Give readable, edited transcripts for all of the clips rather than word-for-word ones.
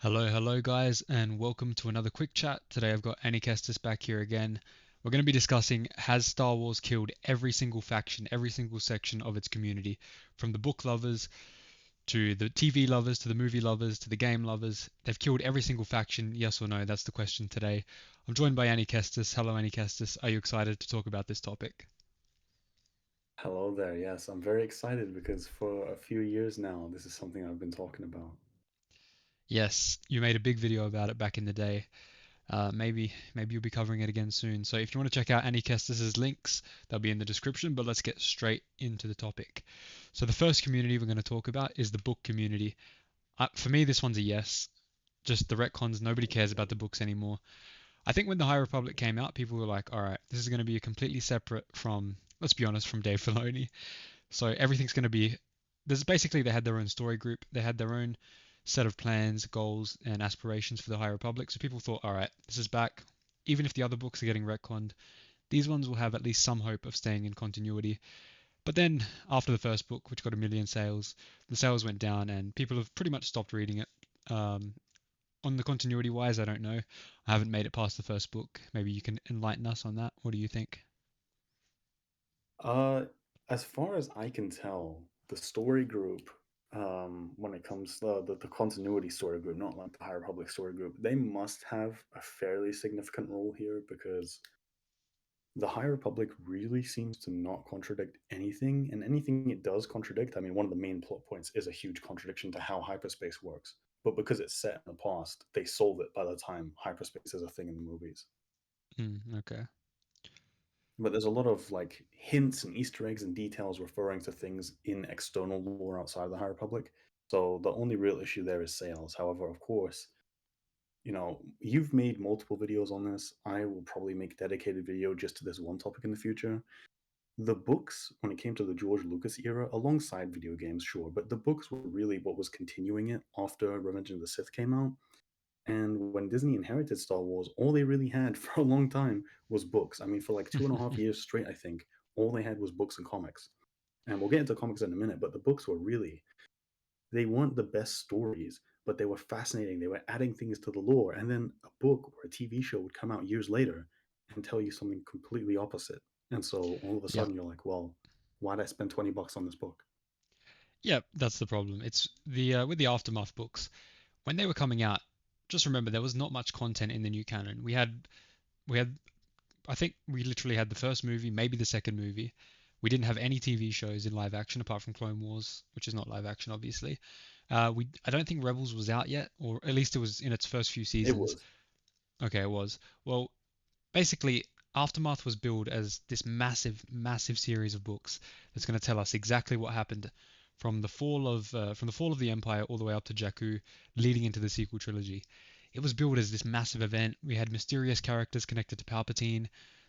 Hello, guys, and welcome to another quick chat. Today I've got AniKestis back here again. We're going to be discussing, has Star Wars killed every single faction, every single section of its community, from the book lovers to the TV lovers to the movie lovers to the game lovers. They've killed every single faction, yes or no? That's the question today. I'm joined by AniKestis. Hello, AniKestis. Are you excited to talk about this topic? Hello there. Yes, I'm very excited because for a few years now, this is something I've been talking about. Yes, you made a big video about it back in the day. Maybe you'll be covering it again soon. So if you want to check out AniKestis's links, they'll be in the description. But let's get straight into the topic. So the first community we're going to talk about is the book community. For me, this one's a yes. Just the retcons. Nobody cares about the books anymore. I think when the High Republic came out, people were like, "All right, this is going to be completely separate from, let's be honest, from Dave Filoni. So everything's going to be." There's basically they had their own story group. They had their own set of plans, goals, and aspirations for the High Republic. So people thought, all right, this is back. Even if the other books are getting retconned, these ones will have at least some hope of staying in continuity. But then, after the first book, which got a million sales, the sales went down and people have pretty much stopped reading it. Um, on the continuity wise, I don't know. I haven't made it past the first book. Maybe you can enlighten us on that. What do you think? Uh, as far as I can tell, the story group, when it comes to the continuity story group, not like the High Republic story group, they must have a fairly significant role here because the High Republic really seems to not contradict anything, and anything it does contradict, I mean, one of the main plot points is a huge contradiction to how hyperspace works. But because it's set in the past, they solve it by the time hyperspace is a thing in the movies. Okay. But there's a lot of like hints and Easter eggs and details referring to things in external lore outside of the High Republic. So the only real issue there is sales. However, of course, you've made multiple videos on this. I will probably make a dedicated video just to this one topic in the future. The books, when it came to the George Lucas era, alongside video games, sure, but the books were really what was continuing it after Revenge of the Sith came out. And when Disney inherited Star Wars, all they really had for a long time was books. I mean, for like 2.5 years straight, I think, all they had was books and comics. And we'll get into comics in a minute, but the books were really, they weren't the best stories, but they were fascinating. They were adding things to the lore. And then a book or a TV show would come out years later and tell you something completely opposite. And so all of a Yeah. sudden you're like, well, why'd I spend 20 bucks on this book? Yeah, that's the problem. It's the with the aftermath books when they were coming out. Just remember there was not much content in the new canon. We had I think we literally had the first movie, maybe the second movie. We didn't have any TV shows in live action apart from Clone Wars, which is not live action, obviously. We I don't think Rebels was out yet, or at least it was in its first few It seasons. was. Okay, it was. Well, basically, Aftermath was billed as this massive series of books that's going to tell us exactly what happened from the fall of the Empire all the way up to Jakku, leading into the sequel trilogy. It was billed as this massive event. We had mysterious characters connected to Palpatine,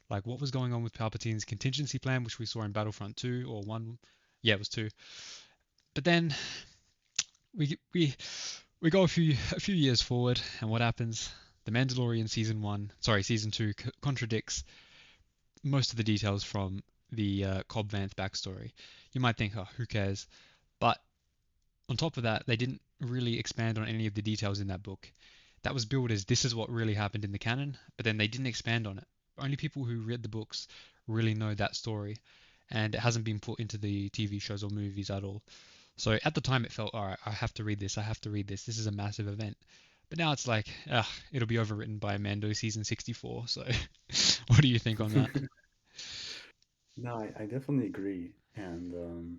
like what was going on with Palpatine's contingency plan, which we saw in Battlefront 2 or 1. Yeah, it was 2. But then we we we go a few years forward, and what happens? The Mandalorian season 2 contradicts most of the details from the Cobb Vanth backstory. You might think, oh, who cares? But on top of that, they didn't really expand on any of the details in that book. That was billed as this is what really happened in the canon, but then they didn't expand on it. Only people who read the books really know that story, and it hasn't been put into the TV shows or movies at all. So at the time, it felt, all right, I have to read this. I have to read this. This is a massive event. But now it's like, it'll be overwritten by Mando season 64. So, what do you think on that? No, I definitely agree. And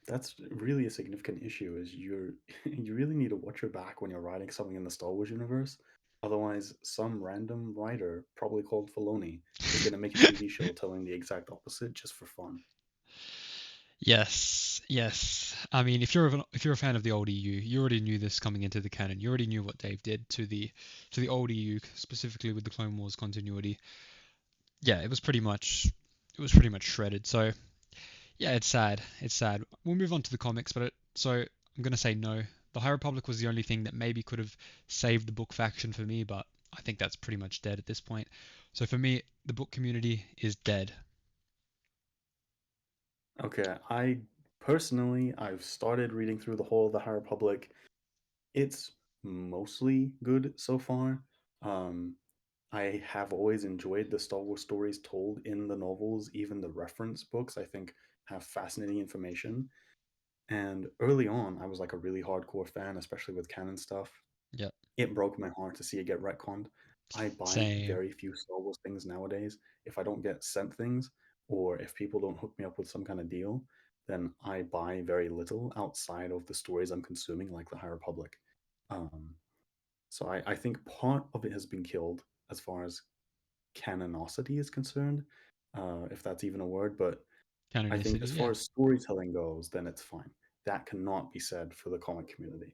that's really a significant issue is you really need to watch your back when you're writing something in the Star Wars universe. Otherwise, some random writer, probably called Filoni, is going to make a TV show telling the exact opposite just for fun. Yes, yes. I mean, if you're a fan of the old EU, you already knew this coming into the canon. You already knew what Dave did to the old EU, specifically with the Clone Wars continuity. Yeah, it was pretty much shredded. So yeah, it's sad. It's sad. We'll move on to the comics, so I'm gonna say no. The High Republic was the only thing that maybe could have saved the book faction for me, but I think that's pretty much dead at this point. So for me, the book community is dead. Okay, I personally, I've started reading through the whole of the High Republic. It's mostly good so far. Um, I have always enjoyed the Star Wars stories told in the novels, even the reference books, I think have fascinating information. And early on, I was like a really hardcore fan, especially with canon stuff. Yep. It broke my heart to see it get retconned. I buy Same. very few Star Wars things nowadays. If I don't get sent things, or if people don't hook me up with some kind of deal, then I buy very little outside of the stories I'm consuming, like the High Republic. Um, so I think part of it has been killed as far as canonicity is concerned, if that's even a word. But I think as Canonicity. far Yeah. as storytelling goes, then it's fine. That cannot be said for the comic community.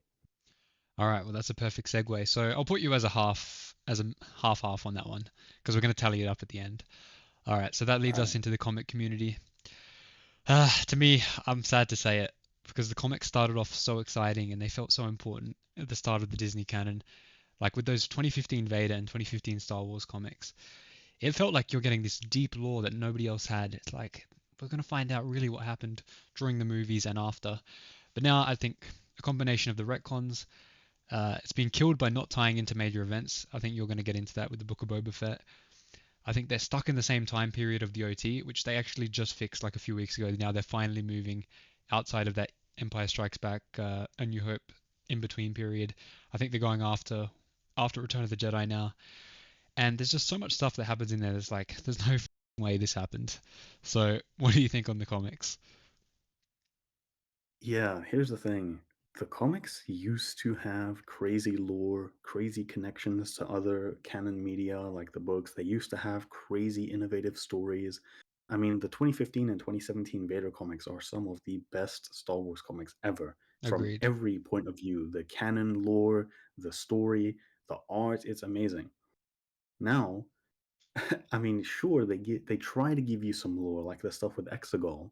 All right. Well, that's a perfect segue. So I'll put you as a half on that one because we're going to tally it up at the end. All right. So that leads All us right. into the comic community. To me, I'm sad to say it because the comics started off so exciting and they felt so important at the start of the Disney canon. Like with those 2015 Vader and 2015 Star Wars comics, it felt like you're getting this deep lore that nobody else had. It's like we're going to find out really what happened during the movies and after. But now I think a combination of the retcons, it's been killed by not tying into major events. I think you're going to get into that with the Book of Boba Fett. I think they're stuck in the same time period of the OT, which they actually just fixed like a few weeks ago. Now they're finally moving outside of that Empire Strikes Back, A New Hope in between period. I think they're going after Return of the Jedi now, and there's just so much stuff that happens in there. There's no way this happened. So what do you think on the comics? Yeah, here's the thing. The comics used to have crazy lore, crazy connections to other canon media like the books. They used to have crazy innovative stories. I mean, the 2015 and 2017 Vader comics are some of the best Star Wars comics ever from Agreed. every point of view. The canon lore, the story, the art, it's amazing. Now, I mean, sure, they try to give you some lore, like the stuff with Exegol,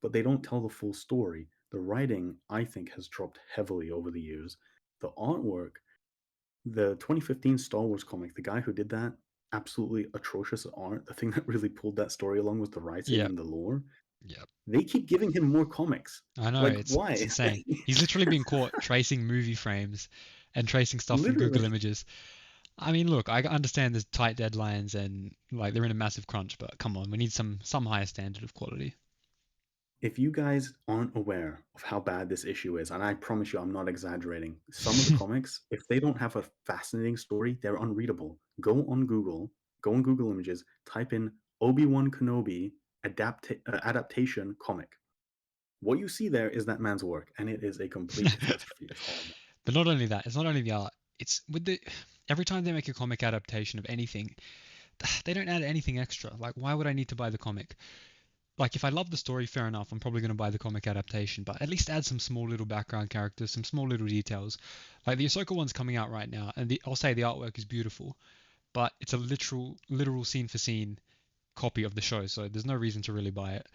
but they don't tell the full story. The writing, I think, has dropped heavily over the years. The artwork, the 2015 Star Wars comic, the guy who did that, absolutely atrocious art. The thing that really pulled that story along was the writing Yeah. and the lore. Yeah. They keep giving him more comics. I know Like, it's why? insane. He's literally been caught tracing movie frames and tracing stuff from Google Literally. Images. I mean, look, I understand there's tight deadlines and like they're in a massive crunch, but come on, we need some higher standard of quality. If you guys aren't aware of how bad this issue is, and I promise you I'm not exaggerating, some of the comics, if they don't have a fascinating story, they're unreadable. Go on Google Images, type in Obi-Wan Kenobi adaptation comic. What you see there is that man's work, and it is a complete catastrophe. It's horrible. But not only that, it's not only the art. It's with the every time they make a comic adaptation of anything, they don't add anything extra. Like, why would I need to buy the comic? Like, if I love the story, fair enough, I'm probably going to buy the comic adaptation, but at least add some small little background characters, some small little details. Like the Ahsoka one's coming out right now, and I'll say the artwork is beautiful, but it's a literal scene for scene copy of the show, so there's no reason to really buy it.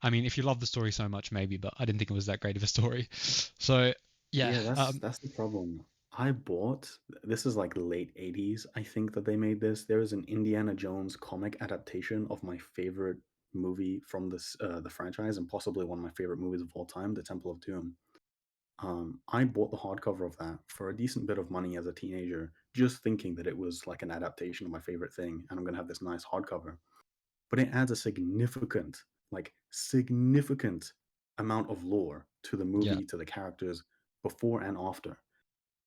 I mean, if you love the story so much, maybe, but I didn't think it was that great of a story. So yeah, Yeah, that's the problem. I bought this is like late 80s, I think that they made this. There is an Indiana Jones comic adaptation of my favorite movie from the franchise and possibly one of my favorite movies of all time, The Temple of Doom. I bought the hardcover of that for a decent bit of money as a teenager, just thinking that it was like an adaptation of my favorite thing, and I'm gonna have this nice hardcover. But it adds a significant amount of lore to the yeah, movie, to the characters before and after.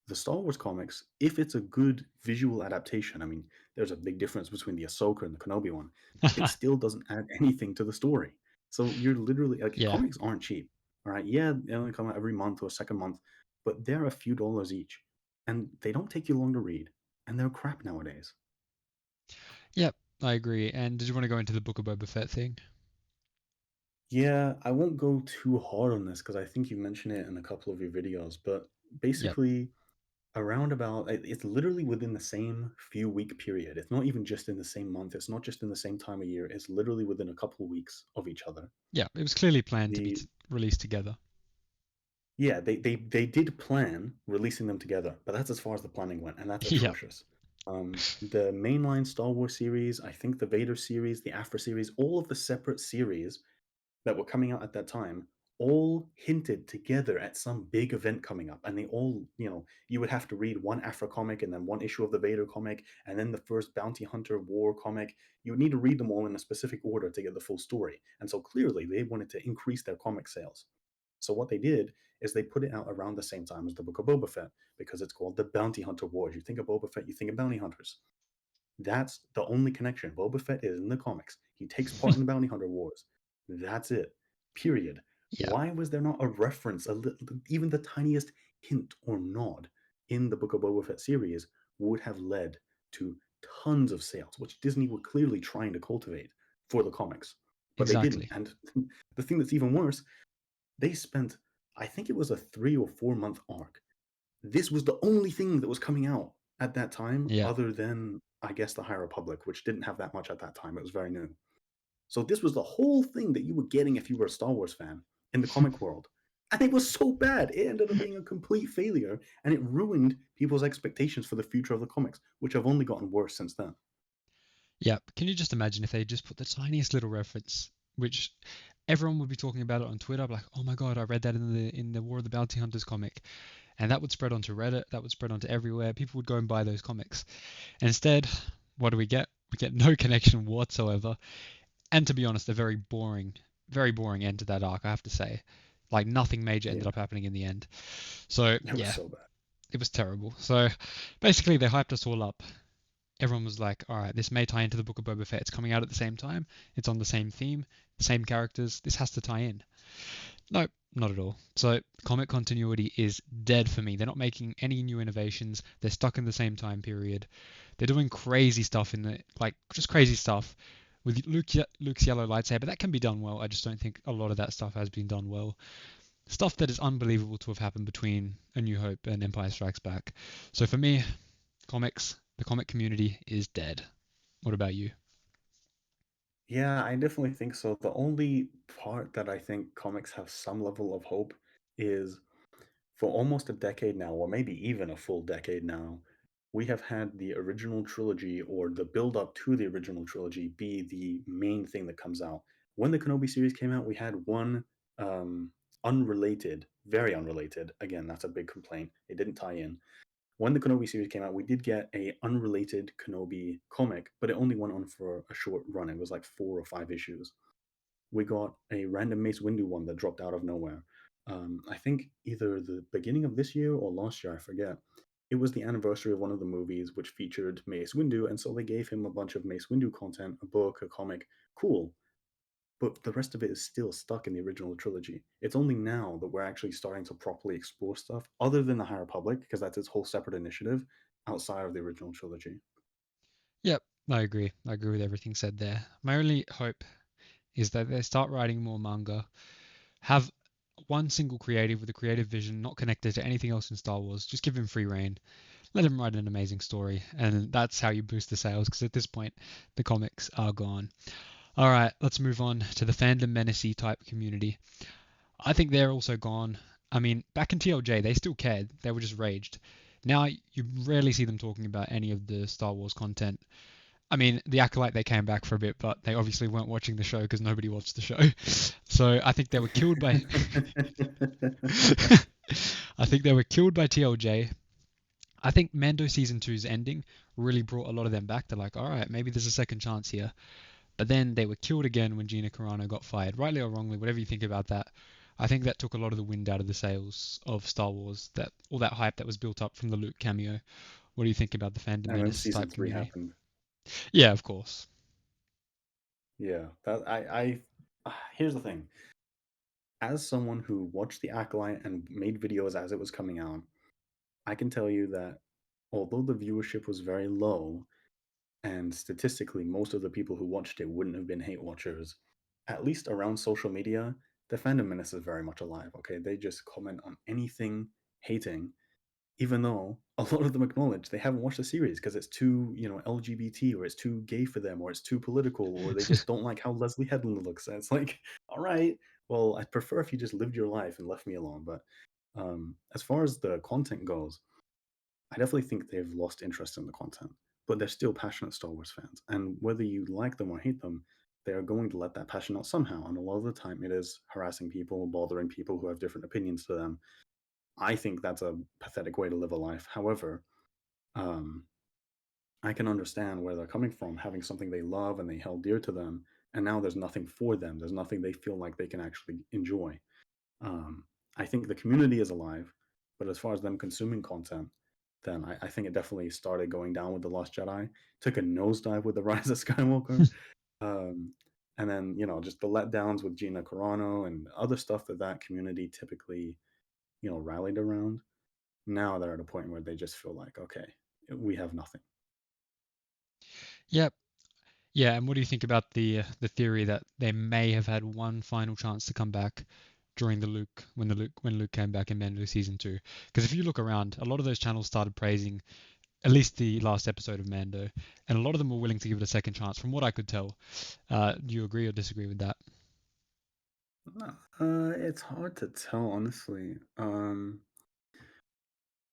The Star Wars comics, if it's a good visual adaptation, I mean, there's a big difference between the Ahsoka and the Kenobi one. It still doesn't add anything to the story. So you're literally like yeah, comics aren't cheap. All right. Yeah, they only come out every month or second month, but they're a few dollars each. And they don't take you long to read. And they're crap nowadays. yep, I agree. And did you want to go into the Book of Boba Fett thing? Yeah, I won't go too hard on this because I think you mentioned it in a couple of your videos, but Yep, basically around about it's literally within the same few week period. It's not even just in the same month. It's not just in the same time of year. It's literally within a couple of weeks of each other. yeah, it was clearly planned to be The released together. Yeah, they did plan releasing them together, but that's as far as the planning went, and that's Yep, atrocious. The mainline Star Wars series, I think the Vader series, the Afra series, all of the separate series that were coming out at that time all hinted together at some big event coming up. And they all, you would have to read one Afra comic and then one issue of the Vader comic and then the first Bounty Hunter War comic. You would need to read them all in a specific order to get the full story. And so clearly they wanted to increase their comic sales. So what they did is they put it out around the same time as the Book of Boba Fett because it's called the Bounty Hunter Wars. You think of Boba Fett, you think of bounty hunters. That's the only connection. Boba Fett is in the comics. He takes part in the Bounty Hunter Wars. That's it. Period. Yeah, Why was there not a reference, even the tiniest hint or nod in the Book of Boba Fett series would have led to tons of sales, which Disney were clearly trying to cultivate for the comics. But they didn't. exactly. And the thing that's even worse, they spent, I think it was a 3 or 4 month arc. This was the only thing that was coming out at that time, Yeah. other than, I guess, the High Republic, which didn't have that much at that time. It was very new. So this was the whole thing that you were getting if you were a Star Wars fan in the comic world. And it was so bad. It ended up being a complete failure, and it ruined people's expectations for the future of the comics, which have only gotten worse since then. Yeah. Can you just imagine if they just put the tiniest little reference, which everyone would be talking about it on Twitter, like, oh my god, I read that in the War of the Bounty Hunters comic, and that would spread onto Reddit, that would spread onto everywhere. People would go and buy those comics. And instead, what do we get? We get no connection whatsoever, and to be honest, a very boring end to that arc, I have to say. Like nothing major ended Yeah, up happening in the end. So it was yeah, so bad. it was terrible. So basically, they hyped us all up. Everyone was like, all right, this may tie into the Book of Boba Fett. It's coming out at the same time. It's on the same theme, the same characters. This has to tie in. No, not at all. So comic continuity is dead for me. They're not making any new innovations. They're stuck in the same time period. They're doing crazy stuff in the like just crazy stuff with Luke's yellow lightsaber. That can be done well. I just don't think a lot of that stuff has been done well. Stuff that is unbelievable to have happened between A New Hope and Empire Strikes Back. So for me, the comic community is dead. What about you? Yeah, I definitely think so. The only part that I think comics have some level of hope is for almost a decade now, or maybe even a full decade now, we have had the original trilogy or the build up to the original trilogy be the main thing that comes out. When the Kenobi series came out, we had one um, unrelated, very unrelated. Again, that's a big complaint. It didn't tie in. When the Kenobi series came out, we did get a unrelated Kenobi comic, but it only went on for a short run. It was like 4 or 5 issues. We got a random Mace Windu one that dropped out of nowhere. I think either the beginning of this year or last year, I forget. It was the anniversary of one of the movies which featured Mace Windu, and so they gave him a bunch of Mace Windu content, a book, a comic. Cool. But the rest of it is still stuck in the original trilogy. It's only now that we're actually starting to properly explore stuff, other than the High Republic, because that's its whole separate initiative, outside of the original trilogy. Yep, I agree. I agree with everything said there. My only hope is that they start writing more manga, have one single creative with a creative vision, not connected to anything else in Star Wars. Just give him free reign. Let him write an amazing story, and that's how you boost the sales. Because at this point, the comics are gone. All right, let's move on to the fandom menace type community. I think they're also gone. I mean, back in TLJ, they still cared. They were just raged. Now you rarely see them talking about any of the Star Wars content. I mean, the Acolyte they came back for a bit, but they obviously weren't watching the show because nobody watched the show. So I think they were killed by. I think they were killed by TLJ. I think Mando season two's ending really brought a lot of them back. They're like, all right, maybe there's a second chance here. But then they were killed again when Gina Carano got fired, rightly or wrongly, whatever you think about that. I think that took a lot of the wind out of the sails of Star Wars. That all that hype that was built up from the Luke cameo. What do you think about the fandom And then menace season type three community? happened. Yeah, of course. Yeah, that here's the thing. As someone who watched The Acolyte and made videos as it was coming out, I can tell you that although the viewership was very low, and statistically most of the people who watched it wouldn't have been hate watchers, at least around social media, the fandom menace is very much alive. Okay, they just comment on anything hating, even though a lot of them acknowledge they haven't watched the series because it's too, LGBT, or it's too gay for them, or it's too political, or they just don't like how Leslie Headland looks. And it's like, all right, well, I'd prefer if you just lived your life and left me alone. But as far as the content goes, I definitely think they've lost interest in the content, but they're still passionate Star Wars fans. And whether you like them or hate them, they are going to let that passion out somehow. And a lot of the time, it is harassing people, bothering people who have different opinions to them. I think that's a pathetic way to live a life. However, um, I can understand where they're coming from, having something they love and they held dear to them, and now there's nothing for them. There's nothing they feel like they can actually enjoy. Um, I think the community is alive, but as far as them consuming content, then I think it definitely started going down with The Lost Jedi, took a nosedive with The Rise of Skywalker, um, and then, just the letdowns with Gina Carano and other stuff that that community typically, rallied around. Now they're at a point where they just feel like, okay, we have nothing. Yep. Yeah, and what do you think about the theory that they may have had one final chance to come back during the Luke when Luke came back in Mando season 2? Because if you look around, a lot of those channels started praising at least the last episode of Mando, and a lot of them were willing to give it a second chance, from what I could tell. Do you agree or disagree with that? It's hard to tell, honestly.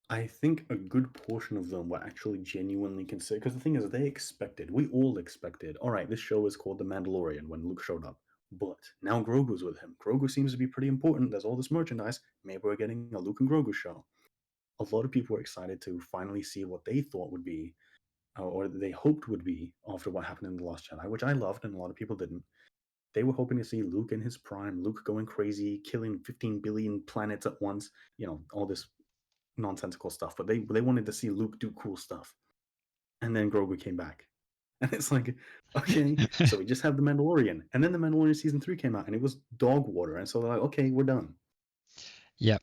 I think a good portion of them were actually genuinely considered. Because the thing is, we all expected, all right, this show is called The Mandalorian when Luke showed up. But now Grogu's with him. Grogu seems to be pretty important. There's all this merchandise. Maybe we're getting a Luke and Grogu show. A lot of people were excited to finally see what they thought would be, or they hoped would be, after what happened in The Last Jedi, which I loved and a lot of people didn't. They were hoping to see Luke in his prime, Luke going crazy, killing 15 billion planets at once, all this nonsensical stuff, but they wanted to see Luke do cool stuff. And then Grogu came back. And it's like, okay, so we just have The Mandalorian. And then The Mandalorian season 3 came out and it was dog water. And so they're like, okay, we're done. Yep,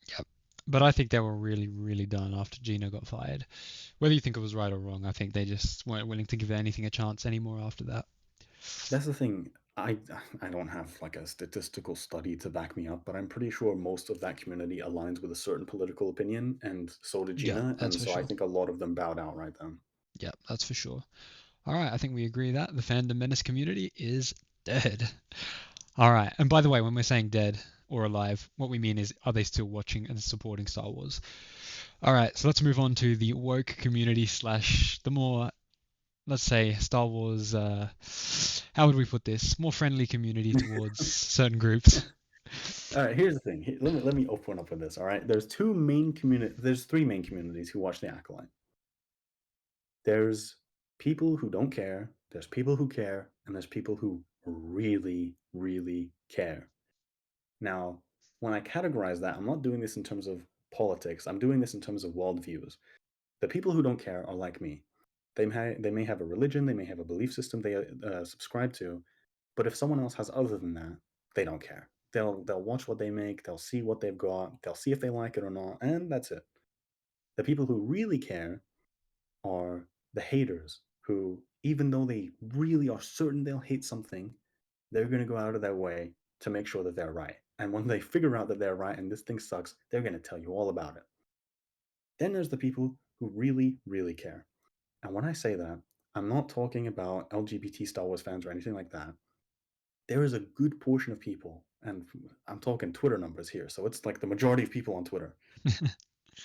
yep. But I think they were really, really done after Gino got fired. Whether you think it was right or wrong, I think they just weren't willing to give anything a chance anymore after that. That's the thing. I I don't have like a statistical study to back me up, but I'm pretty sure most of that community aligns with a certain political opinion, and so did Yeah, Gina, that's and for so I sure. think a lot of them bowed out right then. Yeah, that's for sure. All right, I think we agree that the Fandom Menace community is dead. All right, and by the way, when we're saying dead or alive, what we mean is, are they still watching and supporting Star Wars? All right, so let's move on to the woke community slash the more, let's say, Star Wars. How would we put this? More friendly community towards certain groups. All right, here's the thing. Let me open up with this. All right, There's three main communities who watch the Acolyte. There's people who don't care. There's people who care, and there's people who really, really care. Now, when I categorize that, I'm not doing this in terms of politics. I'm doing this in terms of worldviews. The people who don't care are like me. They may have a religion, they may have a belief system they subscribe to, but if someone else has other than that, they don't care. They'll watch what they make, they'll see what they've got, they'll see if they like it or not, and that's it. The people who really care are the haters who, even though they really are certain they'll hate something, they're going to go out of their way to make sure that they're right. And when they figure out that they're right and this thing sucks, they're going to tell you all about it. Then there's the people who really, really care. And when I say that, I'm not talking about LGBT Star Wars fans or anything like that. There is a good portion of people, and I'm talking Twitter numbers here, so it's like the majority of people on Twitter.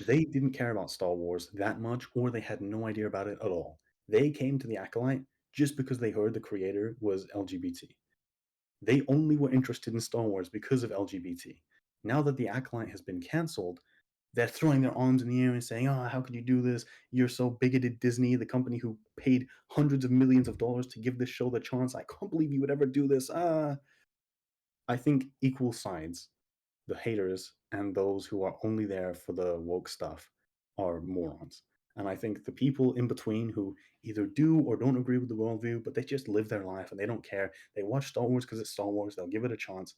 They didn't care about Star Wars that much, or they had no idea about it at all. They came to the Acolyte just because they heard the creator was LGBT. They only were interested in Star Wars because of LGBT. Now that the Acolyte has been cancelled, they're throwing their arms in the air and saying, "Oh, how could you do this? You're so bigoted, Disney, the company who paid hundreds of millions of dollars to give this show the chance. I can't believe you would ever do this." I think equal sides, the haters and those who are only there for the woke stuff, are morons. And I think the people in between who either do or don't agree with the worldview, but they just live their life and they don't care. They watch Star Wars because it's Star Wars. They'll give it a chance.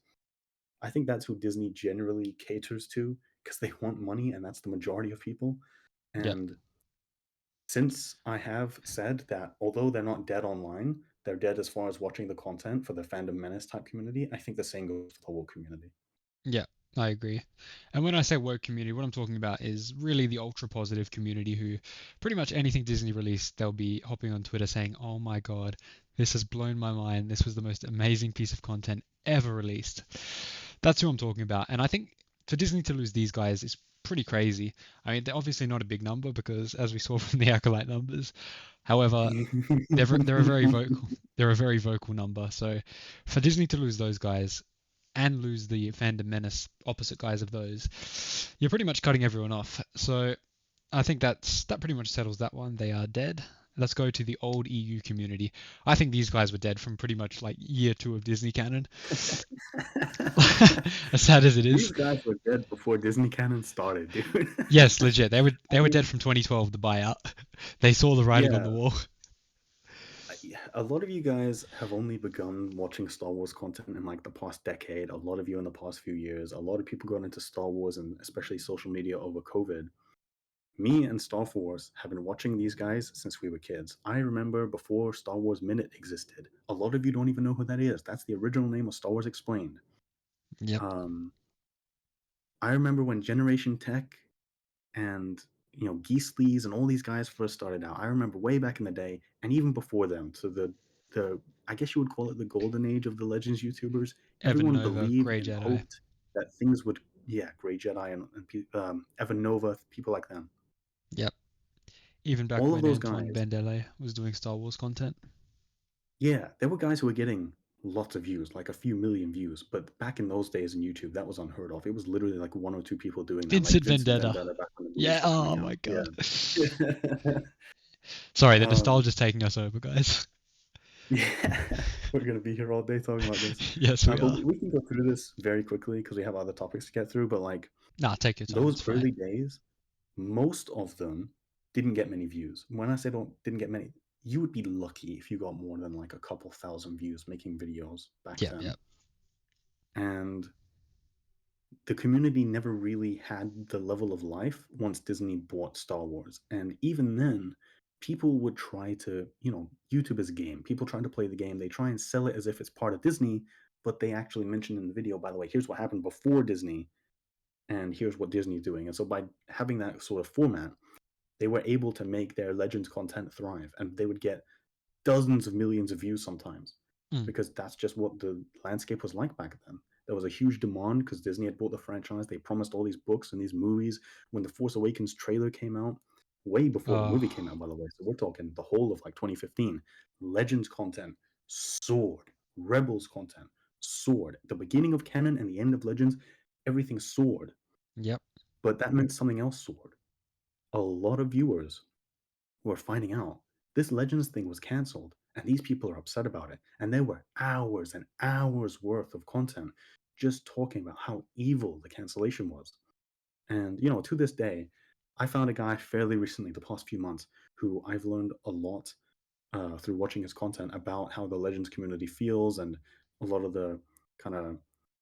I think that's who Disney generally caters to because they want money, and that's the majority of people. Yeah, And since I have said that although they're not dead online, they're dead as far as watching the content for the fandom menace type community, I think the same goes for the whole community. yeah, I agree. And when I say woke community, what I'm talking about is really the ultra positive community who pretty much anything Disney released, they'll be hopping on Twitter saying, "Oh my God, this has blown my mind. This was the most amazing piece of content ever released." That's who I'm talking about. And I think for Disney to lose these guys is pretty crazy. I mean, they're obviously not a big number because, as we saw from the acolyte numbers, however, they're a very vocal they're a very vocal number. So for Disney to lose those guys and lose the Fandom Menace opposite guys of those, you're pretty much cutting everyone off. So I think that pretty much settles that one. They are dead. Let's go to the old EU community. I think these guys were dead from pretty much like year two of Disney canon. As sad as it is. These guys were dead before Disney canon started, dude. Yes, legit. I They were dead mean, from 2012, the buyout. They saw the writing on the yeah, wall. a lot of you guys have only begun watching Star Wars content in like the past decade. A lot of you in the past few years. A lot of people got into Star Wars and especially social media over COVID. Me and Star Wars have been watching these guys since we were kids. I remember before Star Wars Minute existed. A lot of you don't even know who that is. That's the original name of Star Wars Explained. Yep. Um, I remember when Generation Tech and Geesleys and all these guys first started out. I remember way back in the day, and even before them, to the I guess you would call it the golden age of the Legends YouTubers. Evan Everyone Nova, believed Grey and Jedi. hoped that things would, yeah, Grey Jedi Evan Nova, people like them. Yep. Even back All of when those Antoine guys, Bandele was doing Star Wars content. yeah, there were guys who were getting lots of views, like a few million views. But back in those days in YouTube, that was unheard of. It was literally like one or two people doing that, like Vincent Vincent Vendetta. Vendetta back when the movies Yeah, were oh coming my out. god. Yeah. Sorry, the um, nostalgia's taking us over, guys. Yeah, we're gonna be here all day talking about this. Yes, we But are. we can go through this very quickly because we have other topics to get through. But like Nah, take your time. those It's fine. early days, most of them didn't get many views. When I say don't didn't get many, you would be lucky if you got more than like a couple thousand views making videos back Yep, then. yep. And the community never really had the level of life once Disney bought Star Wars. And even then, people would try to, YouTube is a game. People try to play the game. They try and sell it as if it's part of Disney, but they actually mention in the video, by the way, here's what happened before Disney, and here's what Disney's doing. And so by having that sort of format, they were able to make their Legends content thrive, and they would get dozens of millions of views sometimes Mm. because that's just what the landscape was like back then. There was a huge demand because Disney had bought the franchise. They promised all these books and these movies. When the Force Awakens trailer came out, way before the Oh, movie came out, by the way, so we're talking the whole of like 2015, Legends content soared, Rebels content soared. The beginning of canon and the end of Legends, everything soared. yep. But that meant something else soared. A lot of viewers were finding out this Legends thing was canceled, and these people are upset about it. And there were hours and hours worth of content just talking about how evil the cancellation was. And, to this day, I found a guy fairly recently, the past few months, who I've learned a lot through watching his content about how the Legends community feels and a lot of the kind of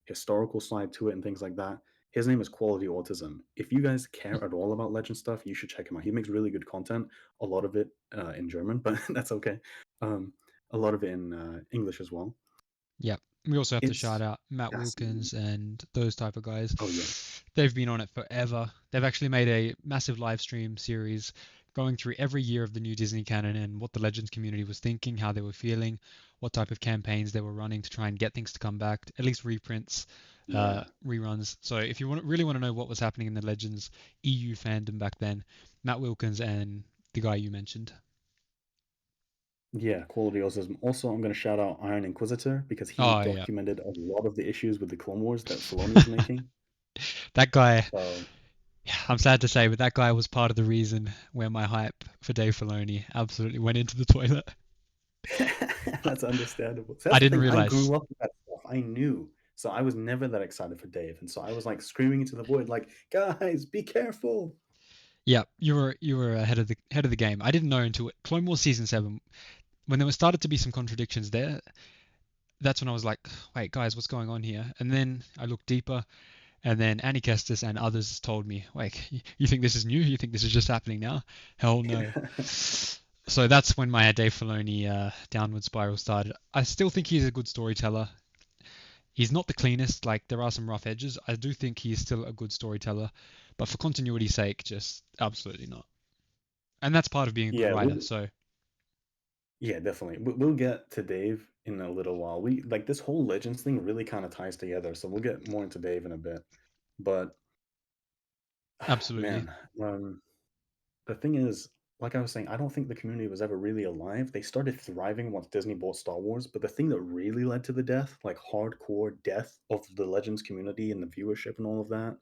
historical side to it and things like that. His name is Quality Autism. If you guys care at all about Legend stuff, you should check him out. He makes really good content, a lot of it in German, but that's okay. Um, a lot of it in English as well. Yep. We also have to shout It's out Matt fascinating. Wilkins and those type of guys. Oh, yeah. They've been on it forever. They've actually made a massive live stream series going through every year of the new Disney canon and what the Legends community was thinking, how they were feeling, what type of campaigns they were running to try and get things to come back, at least reprints, Yeah. reruns. So if you really want to know what was happening in the Legends EU fandom back then, Matt Wilkins and the guy you mentioned. Yeah, Quality Autism. Also, I'm going to shout out Iron Inquisitor because he Oh yeah. documented a lot of the issues with the Clone Wars that Filoni was making. That guy, So yeah, I'm sad to say, but that guy was part of the reason where my hype for Dave Filoni absolutely went into the toilet. I, that's understandable. So I that's the didn't thing. I realize. grew up with that stuff. I knew. So I was never that excited for Dave. And so I was like screaming into the void, like, guys, be careful. Yeah, you were ahead of the game. I didn't know until Clone Wars season 7 when there was started to be some contradictions there. That's when I was like, wait, guys, what's going on here? And then I looked deeper, and then AniKestis and others told me, wait, you think this is new? You think this is just happening now? Hell no. So that's when my Dave Filoni downward spiral started. I still think he's a good storyteller. He's not the cleanest, like there are some rough edges. I do think he is still a good storyteller, but for continuity's sake, just absolutely not. And that's part of being a good Yeah, writer. So yeah, definitely. We'll get to Dave in a little while. We like this whole Legends thing really kind of ties together. So we'll get more into Dave in a bit. But Absolutely. Man, the thing is, like I was saying, I don't think the community was ever really alive. They started thriving once Disney bought Star Wars, but the thing that really led to the death, like hardcore death of the Legends community and the viewership and all of that,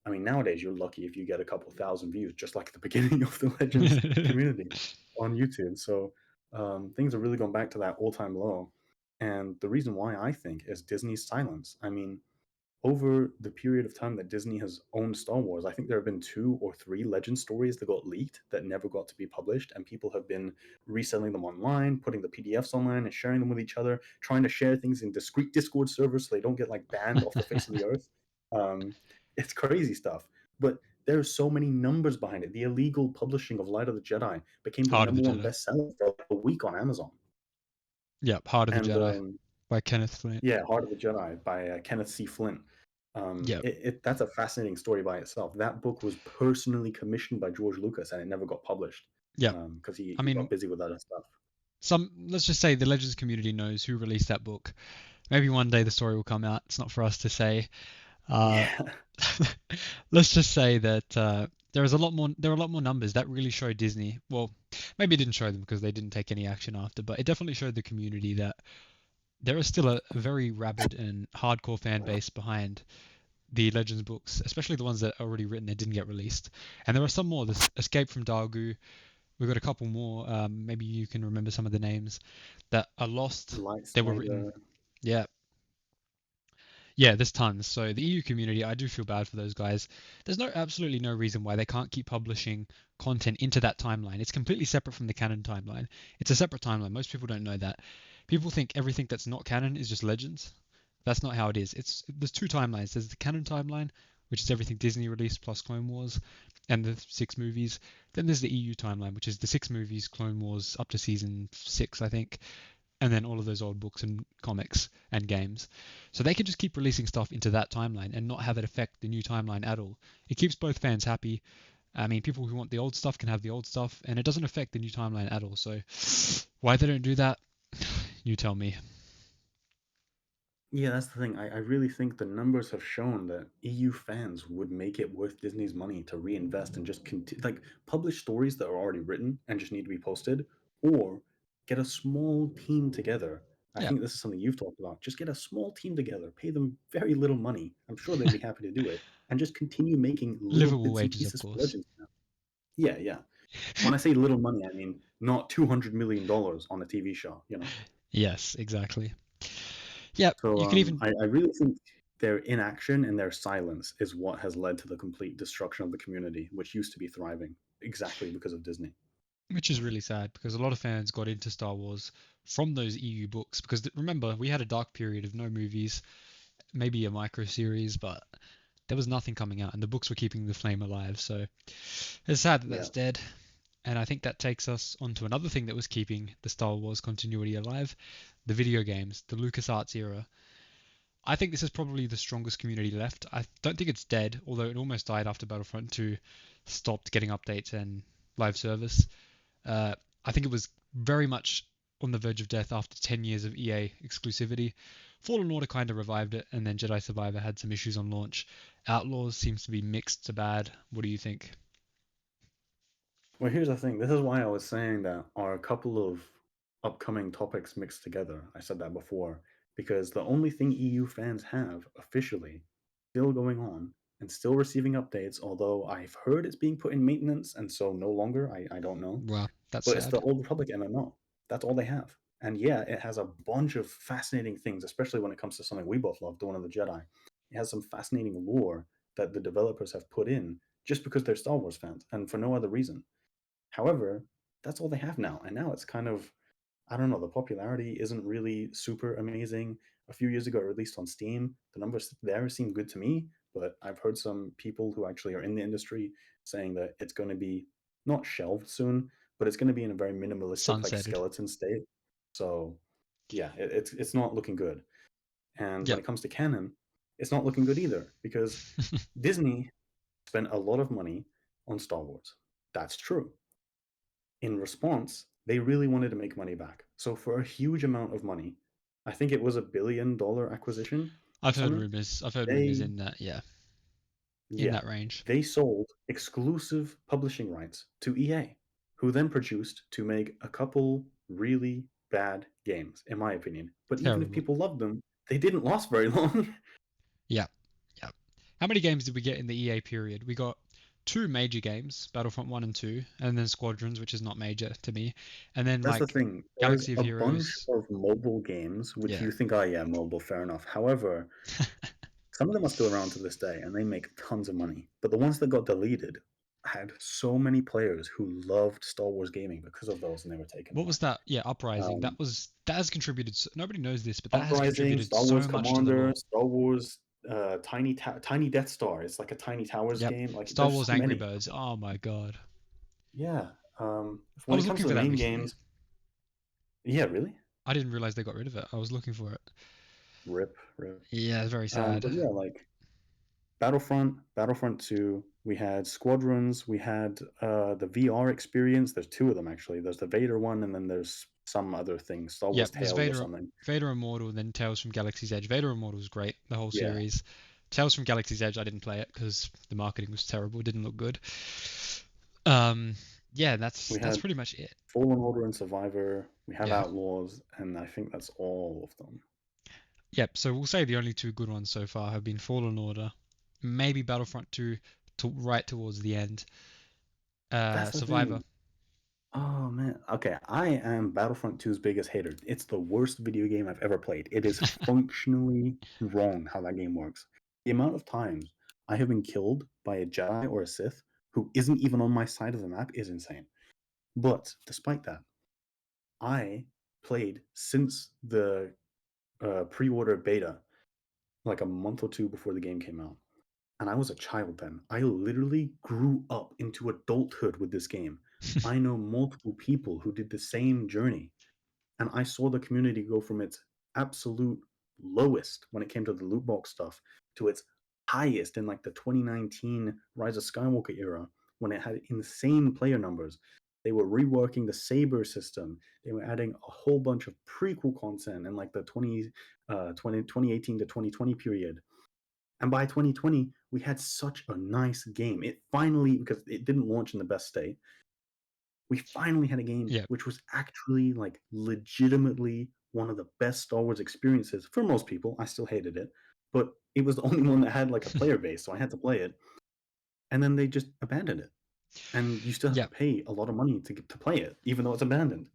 I mean, nowadays you're lucky if you get a couple thousand views, just like the beginning of the Legends community on YouTube. So things have really gone back to that all-time low. And the reason why I think is Disney's silence. I mean, over the period of time that Disney has owned Star Wars, I think there have been two or three legend stories that got leaked that never got to be published, and people have been reselling them online, putting the PDFs online and sharing them with each other, trying to share things in discrete Discord servers so they don't get like banned off the face of the earth. Um, it's crazy stuff, but there's so many numbers behind it. The illegal publishing of Light of the Jedi became the Heart of the number one Jedi. bestseller for like a week on Amazon, Yep, Heart of the and Jedi by Kenneth Flint. yeah, Heart of the Jedi by Kenneth C. Flint. Yep, That's a fascinating story by itself. That book was personally commissioned by George Lucas, and it never got published yep. because I he got mean, busy with other stuff. some let's just say the Legends community knows who released that book. Maybe one day the story will come out. It's not for us to say. Uh, Yeah, let's just say that there is a lot more. There are a lot more numbers that really show Disney. Well, maybe it didn't show them because they didn't take any action after, but it definitely showed the community that there is still a very rabid and hardcore fan base behind the Legends books, especially the ones that are already written and didn't get released. And there are some more. This Escape from Dagu. We've got a couple more. Maybe you can remember some of the names that are lost. They were written. Lightsaber. Yeah, yeah. There's tons. So the EU community, I do feel bad for those guys. There's absolutely no reason why they can't keep publishing content into that timeline. It's completely separate from the canon timeline. It's a separate timeline. Most people don't know that. People think everything that's not canon is just Legends. That's not how it is. There's two timelines. There's the canon timeline, which is everything Disney released plus Clone Wars, and the six movies. Then there's the EU timeline, which is the six movies, Clone Wars up to season six, I think, and then all of those old books and comics and games. So they can just keep releasing stuff into that timeline and not have it affect the new timeline at all. It keeps both fans happy. I mean, people who want the old stuff can have the old stuff, and it doesn't affect the new timeline at all. So why they don't do that, you tell me. Yeah, that's the thing. I really think the numbers have shown that EU fans would make it worth Disney's money to reinvest and just like publish stories that are already written and just need to be posted, or get a small team together. I Yeah, think this is something you've talked about. Just get a small team together, pay them very little money. I'm sure they'd be happy to do it, and just continue making little livable bits and wages, of pieces for course. Legends now. Yeah, yeah. When I say little money, I mean not $200 million on a TV show, you know. Yes, exactly. Yeah, So you can even, I really think their inaction and their silence is what has led to the complete destruction of the community, which used to be thriving, exactly because of Disney. which is really sad because a lot of fans got into Star Wars from those EU books. Because remember, we had a dark period of no movies, maybe a micro series, but there was nothing coming out, and the books were keeping the flame alive. So it's sad that Yeah. that's dead. And I think that takes us on to another thing that was keeping the Star Wars continuity alive, the video games, the LucasArts era. I think this is probably the strongest community left. I don't think it's dead, although it almost died after Battlefront 2 stopped getting updates and live service. Uh, I think it was very much on the verge of death after 10 years of EA exclusivity. Fallen Order kind of revived it, and then Jedi Survivor had some issues on launch. Outlaws seems to be mixed to bad. What do you think? Well, here's the thing. This is why I was saying that are a couple of upcoming topics mixed together. I said that before because the only thing EU fans have officially still going on and still receiving updates, although I've heard it's being put in maintenance and so no longer. I don't know. Well, that's But it's the sad. Old Republic MMO. That's all they have. And yeah, it has a bunch of fascinating things, especially when it comes to something we both love, Dawn of the Jedi. It has some fascinating lore that the developers have put in just because they're Star Wars fans and for no other reason. However, that's all they have now. And now it's kind of, I don't know, the popularity isn't really super amazing. A few years ago, it released on Steam. The numbers there seem good to me, but I've heard some people who actually are in the industry saying that it's going to be not shelved soon, but it's going to be in a very minimalistic, like Sunsetted. skeleton state. So, yeah, it's not looking good. And when Yep. it comes to canon, it's not looking good either because Disney spent a lot of money on Star Wars. That's true. In response, they really wanted to make money back. So for a huge amount of money, I think it was $1 billion acquisition or I've heard something. rumors. I've heard rumors They in that. Yeah. in Yeah, that range. they sold exclusive publishing rights to EA, who then produced to make a couple really bad games, in my opinion. But even if Terrible. people loved them, they didn't last very long. Yeah, yeah. How many games did we get in the EA period? We got two major games, Battlefront 1 and 2, and then Squadrons, which is not major to me, and then That's the like thing. There's Galaxy of a bunch Heroes. of mobile games which Yeah. you think, oh yeah, mobile, fair enough. However, some of them are still around to this day and they make tons of money. But the ones that got deleted had so many players who loved Star Wars gaming because of those and they were taken What away. was that? Yeah, Uprising. Um, That has contributed. Nobody knows this, but that has Uprising, contributed Star Wars so much to the Commander, lore. Star Wars Tiny Death Star. It's like a Tiny Towers Yep. game. Like Star there's Wars so Angry many. Birds. Oh my god. Yeah. I When it was comes looking to the for that main recently. games, yeah, really. I didn't realize they got rid of it. I was looking for it. Rip, rip. Yeah, it's very sad. But yeah, like Battlefront, Battlefront 2, we had Squadrons, we had the VR experience. There's two of them actually. There's the Vader one, and then there's some other thing, Star Wars Yep, there's Tales or something. Vader Immortal, then Tales from Galaxy's Edge. Vader Immortal was great, the whole Yeah, series. Tales from Galaxy's Edge, I didn't play it because the marketing was terrible. It didn't look good. Um, yeah, we that's had pretty much it. Fallen Order and Survivor. We have Yeah. Outlaws, and I think that's all of them. Yep. So we'll say the only two good ones so far have been Fallen Order, maybe Battlefront 2, to right towards the end. That's the Survivor. thing. Oh man. Okay, I am Battlefront 2's biggest hater. It's the worst video game I've ever played. It is functionally wrong how that game works. The amount of times I have been killed by a Jedi or a Sith who isn't even on my side of the map is insane. But despite that, I played since the pre-order beta, like a month or two before the game came out. And I was a child then. I literally grew up into adulthood with this game. I know multiple people who did the same journey, and I saw the community go from its absolute lowest when it came to the loot box stuff to its highest in like the 2019 Rise of Skywalker era when it had insane player numbers. They were reworking the Saber system. They were adding a whole bunch of prequel content in like the 2018 to 2020 period. And by 2020, we had such a nice game. It finally, because it didn't launch in the best state, we finally had a game Yeah. which was actually like legitimately one of the best Star Wars experiences for most people. I still hated it, but it was the only one that had like a player base, so I had to play it. And then they just abandoned it, and you still have Yeah. to pay a lot of money to play it, even though it's abandoned.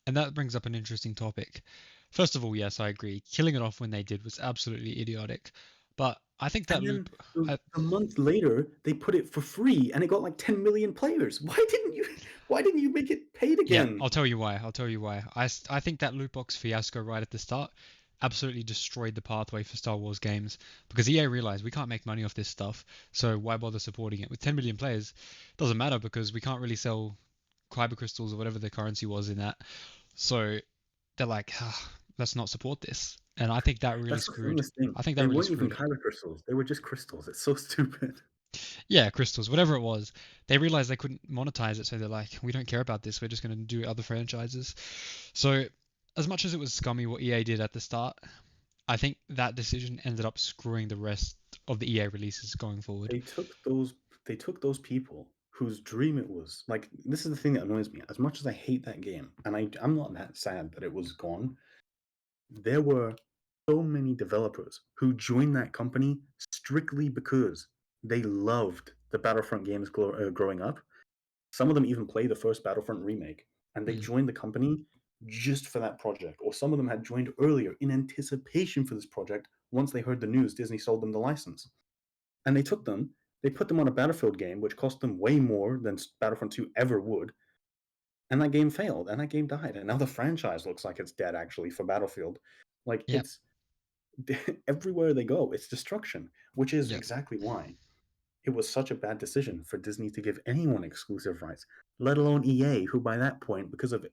And that brings up an interesting topic. First of all, yes, I agree. Killing it off when they did was absolutely idiotic. But I think that And then loop. the, I, a month later, they put it for free, and it got like 10 million players. Why didn't you? Why didn't you make it paid Yeah, again? I'll tell you why. I'll tell you why. I think that loot box fiasco right at the start absolutely destroyed the pathway for Star Wars games because EA realized we can't make money off this stuff, so why bother supporting it? With 10 million players, it doesn't matter because we can't really sell kyber crystals or whatever the currency was in that. So they're like, let's not support this. And I think that really That's the screwed. funniest thing. I think that They really weren't even screwed it. kyber crystals. They were just crystals. It's so stupid. Yeah, crystals, whatever it was. They realized they couldn't monetize it, so they're like, we don't care about this. We're just going to do other franchises. So, as much as it was scummy what EA did at the start, I think that decision ended up screwing the rest of the EA releases going forward. They took those people whose dream it was. Like this is the thing that annoys me. As much as I hate that game, and I'm not that sad that it was gone, there were so many developers who joined that company strictly because they loved the Battlefront games growing up. Some of them even played the first Battlefront remake, and they Mm, joined the company just for that project. Or some of them had joined earlier in anticipation for this project once they heard the news Disney sold them the license. And they took them, they put them on a Battlefield game, which cost them way more than Battlefront 2 ever would. And that game failed, and that game died. And now the franchise looks like it's dead, actually, for Battlefield. Like, yep, it's everywhere they go, it's destruction, which is yep, exactly why it was such a bad decision for Disney to give anyone exclusive rights, let alone EA, who by that point, because of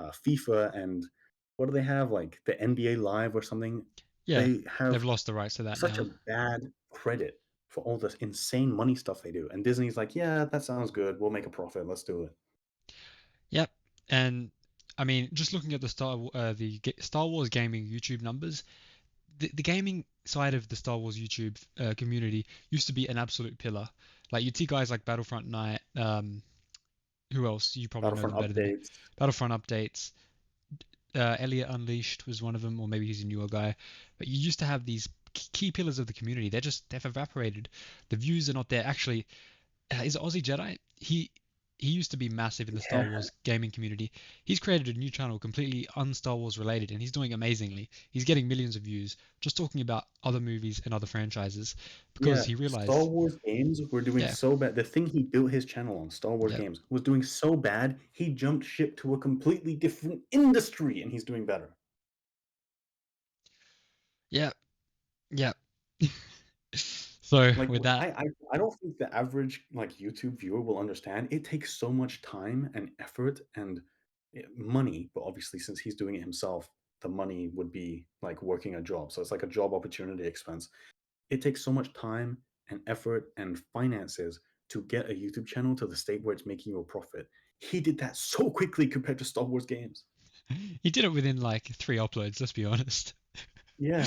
FIFA and what do they have, like the NBA Live or something, yeah. they They've have lost the rights to that such a now. bad credit for all this insane money stuff they do. And Disney's like, yeah, that sounds good. We'll make a profit. Let's do it. Yep. And I mean, just looking at the Star Wars gaming YouTube numbers, the gaming side of the Star Wars YouTube community used to be an absolute pillar. Like you'd see guys like Battlefront Night, who else? You probably know Battlefront them better than me. updates. Battlefront updates. Elliot Unleashed was one of them, or maybe he's a newer guy. But you used to have these key pillars of the community. They've evaporated. The views are not there. Actually, is it Aussie Jedi? He used to be massive in the Star Yeah, Wars gaming community. He's created a new channel completely un-Star Wars related, and he's doing amazingly. He's getting millions of views just talking about other movies and other franchises because yeah. he Star realized, Wars games were doing yeah, so bad. The thing he built his channel on, Star Wars yeah, games, was doing so bad, he jumped ship to a completely different industry and he's doing better. yeah, yeah. So Like with that, I don't think the average like YouTube viewer will understand. It takes so much time and effort and money, but obviously since he's doing it himself, the money would be like working a job. So it's like a job opportunity expense. It takes so much time and effort and finances to get a YouTube channel to the state where it's making you a profit. He did that so quickly compared to Star Wars games. he did it within like 3 uploads. Let's be honest. Yeah.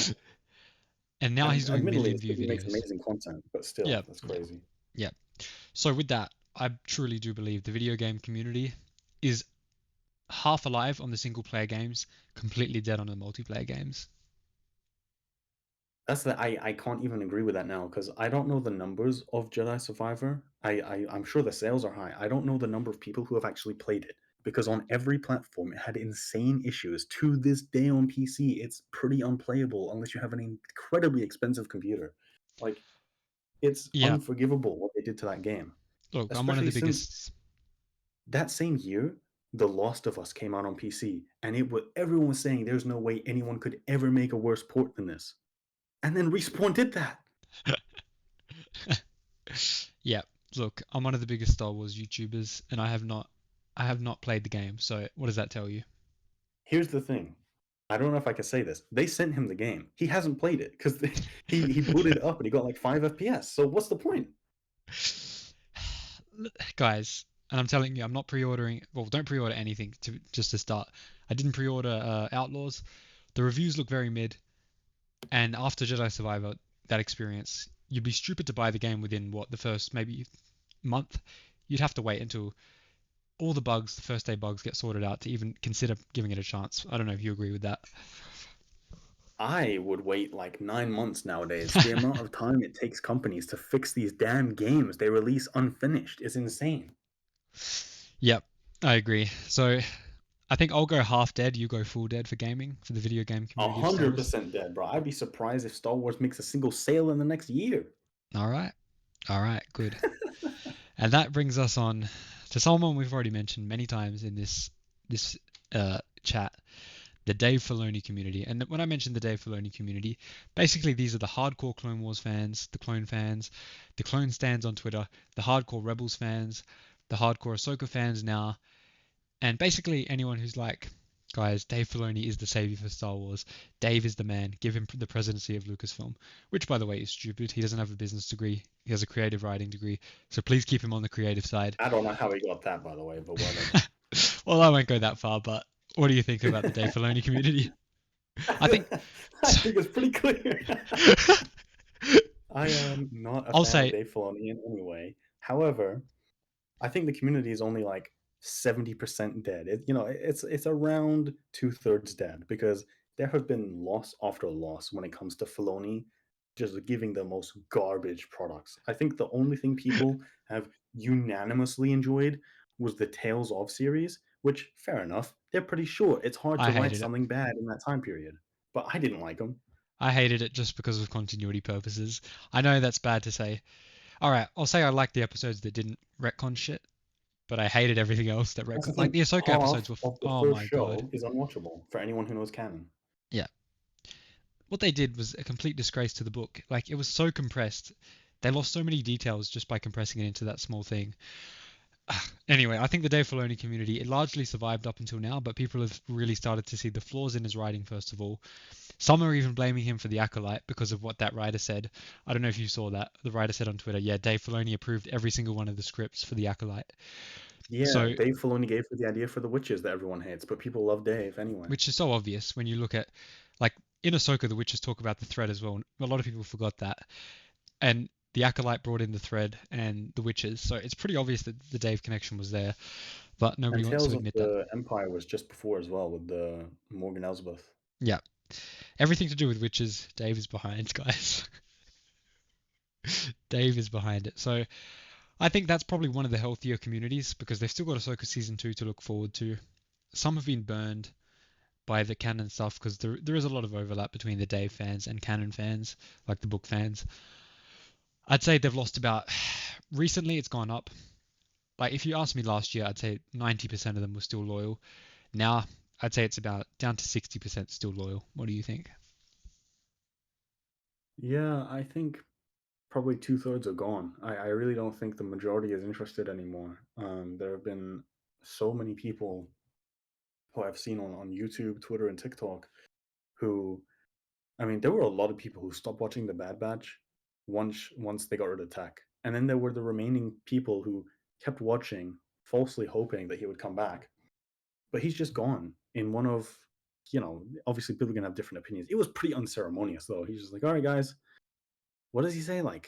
And now And he's doing admittedly, million it's view because he makes videos. amazing content, but still, Yeah, that's yeah, crazy. yeah. So with that, I truly do believe the video game community is half alive on the single player games, completely dead on the multiplayer games. That's the I can't even agree with that now because I don't know the numbers of Jedi Survivor. I'm sure the sales are high. I don't know the number of people who have actually played it because on every platform it had insane issues. To this day on PC, it's pretty unplayable unless you have an incredibly expensive computer. Like it's Yeah, unforgivable what they did to that game. look, I'm one of Especially the since biggest. that same year, The Lost of Us came out on PC, and it was everyone was saying there's no way anyone could ever make a worse port than this. And then Respawn did that. Yeah, look, I'm one of the biggest Star Wars YouTubers, and I have not played the game. So what does that tell you? Here's the thing. I don't know if I can say this. They sent him the game. He hasn't played it because he booted it up and he got like 5 FPS. So what's the point? Guys, and I'm telling you, I'm not pre-ordering. Well, don't pre-order anything to just to start. I didn't pre-order Outlaws. The reviews look very mid, and after Jedi Survivor, that experience, you'd be stupid to buy the game within what the first maybe month. You'd have to wait until all the bugs, the first day bugs, get sorted out to even consider giving it a chance. I don't know if you agree with that. I would wait like 9 months nowadays. The amount of time it takes companies to fix these damn games they release unfinished is insane. Yep, I agree. So I think I'll go half dead. You go full dead for gaming for the video game A community of Star hundred Wars. percent dead, bro. I'd be surprised if Star Wars makes a single sale in the next year. All right, all right, good. And that brings us on to someone we've already mentioned many times in this chat, the Dave Filoni community. And when I mention the Dave Filoni community, basically these are the hardcore Clone Wars fans, the Clone fans, the Clone stands on Twitter, the hardcore Rebels fans, the hardcore Ahsoka fans now, and basically anyone who's like, guys, Dave Filoni is the savior for Star Wars. Dave is the man. Give him the presidency of Lucasfilm, which, by the way, is stupid. He doesn't have a business degree. He has a creative writing degree. So please keep him on the creative side. I don't know how he got that, by the way, but whatever. Well, I won't go that far, but what do you think about the Dave Filoni community? I think I think it's pretty clear. I am not a I'll fan of say Dave Filoni in any way. However, I think the community is only like 70% dead. It's around 2/3 dead because there have been loss after loss when it comes to Filoni just giving the most garbage products. I think the only thing people have unanimously enjoyed was the Tales of series, which fair enough. They're pretty short. It's hard I to write hated it. something bad in that time period. But I didn't like them. I hated it just because of continuity purposes. I know that's bad to say. All right, I'll say I liked the episodes that didn't retcon shit, but I hated everything else that That's the retcon. Like thing. the Ahsoka episodes Half were. of the Oh first my god. show is unwatchable for anyone who knows canon. Yeah, what they did was a complete disgrace to the book. Like it was so compressed. They lost so many details just by compressing it into that small thing. Anyway, I think the Dave Filoni community it largely survived up until now, but people have really started to see the flaws in his writing. First of all, some are even blaming him for the acolyte because of what that writer said. I don't know if you saw that. The writer said on Twitter, "Yeah, Dave Filoni approved every single one of the scripts for the acolyte." Yeah, So, Dave Filoni gave her the idea for the witches that everyone hates, but people love Dave anyway. which is so obvious when you look at, like, in Ahsoka, the witches talk about the thread as well. A lot of people forgot that, and the acolyte brought in the thread and the witches, so it's pretty obvious that the Dave connection was there, but And nobody wants to Tales of admit that. the Empire was just before as well with the Morgan Elsbeth. Yeah, everything to do with witches, Dave is behind, guys. Dave is behind it. So I think that's probably one of the healthier communities because they've still got Ahsoka season 2 to look forward to. Some have been burned by the canon stuff because there is a lot of overlap between the Dave fans and canon fans, like the book fans. I'd say they've lost about recently it's gone up. Like if you asked me last year, I'd say 90% of them were still loyal. Now I'd say it's about down to 60% still loyal. What do you think? Yeah, I think probably two-thirds are gone. I really don't think the majority is interested anymore. There have been so many people who I've seen on YouTube, Twitter, and TikTok who, I mean, there were a lot of people who stopped watching The Bad Batch once they got rid of Tech. And then there were the remaining people who kept watching, falsely hoping that he would come back. But he's just gone in one of, obviously people can have different opinions. It was pretty unceremonious though. He's just like, all right, guys, what does he say? Like,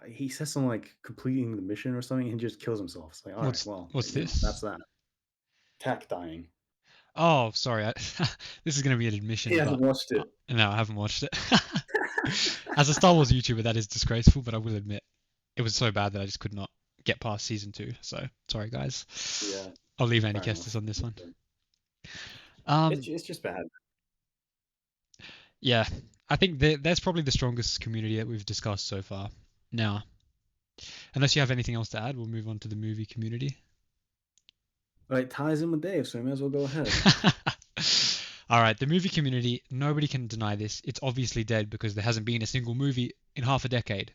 he says something like completing the mission or something and he just kills himself. It's like, all right, well, What's that's this? that. Tech dying. Oh, sorry. This is going to be an He admission, but hasn't watched it. no, I haven't watched it. As a Star Wars YouTuber, that is disgraceful, but I will admit it was so bad that I just could not get past season 2. So sorry, guys. Yeah, I'll leave fair AniKestis enough. on this one. It's Um, it's just bad. yeah, I think that's probably the strongest community that we've discussed so far. Now, unless you have anything else to add, we'll move on to the movie community. Well, it ties in with Dave, so we may as well go ahead. All right, the movie community, nobody can deny this. It's obviously dead because there hasn't been a single movie in half a decade.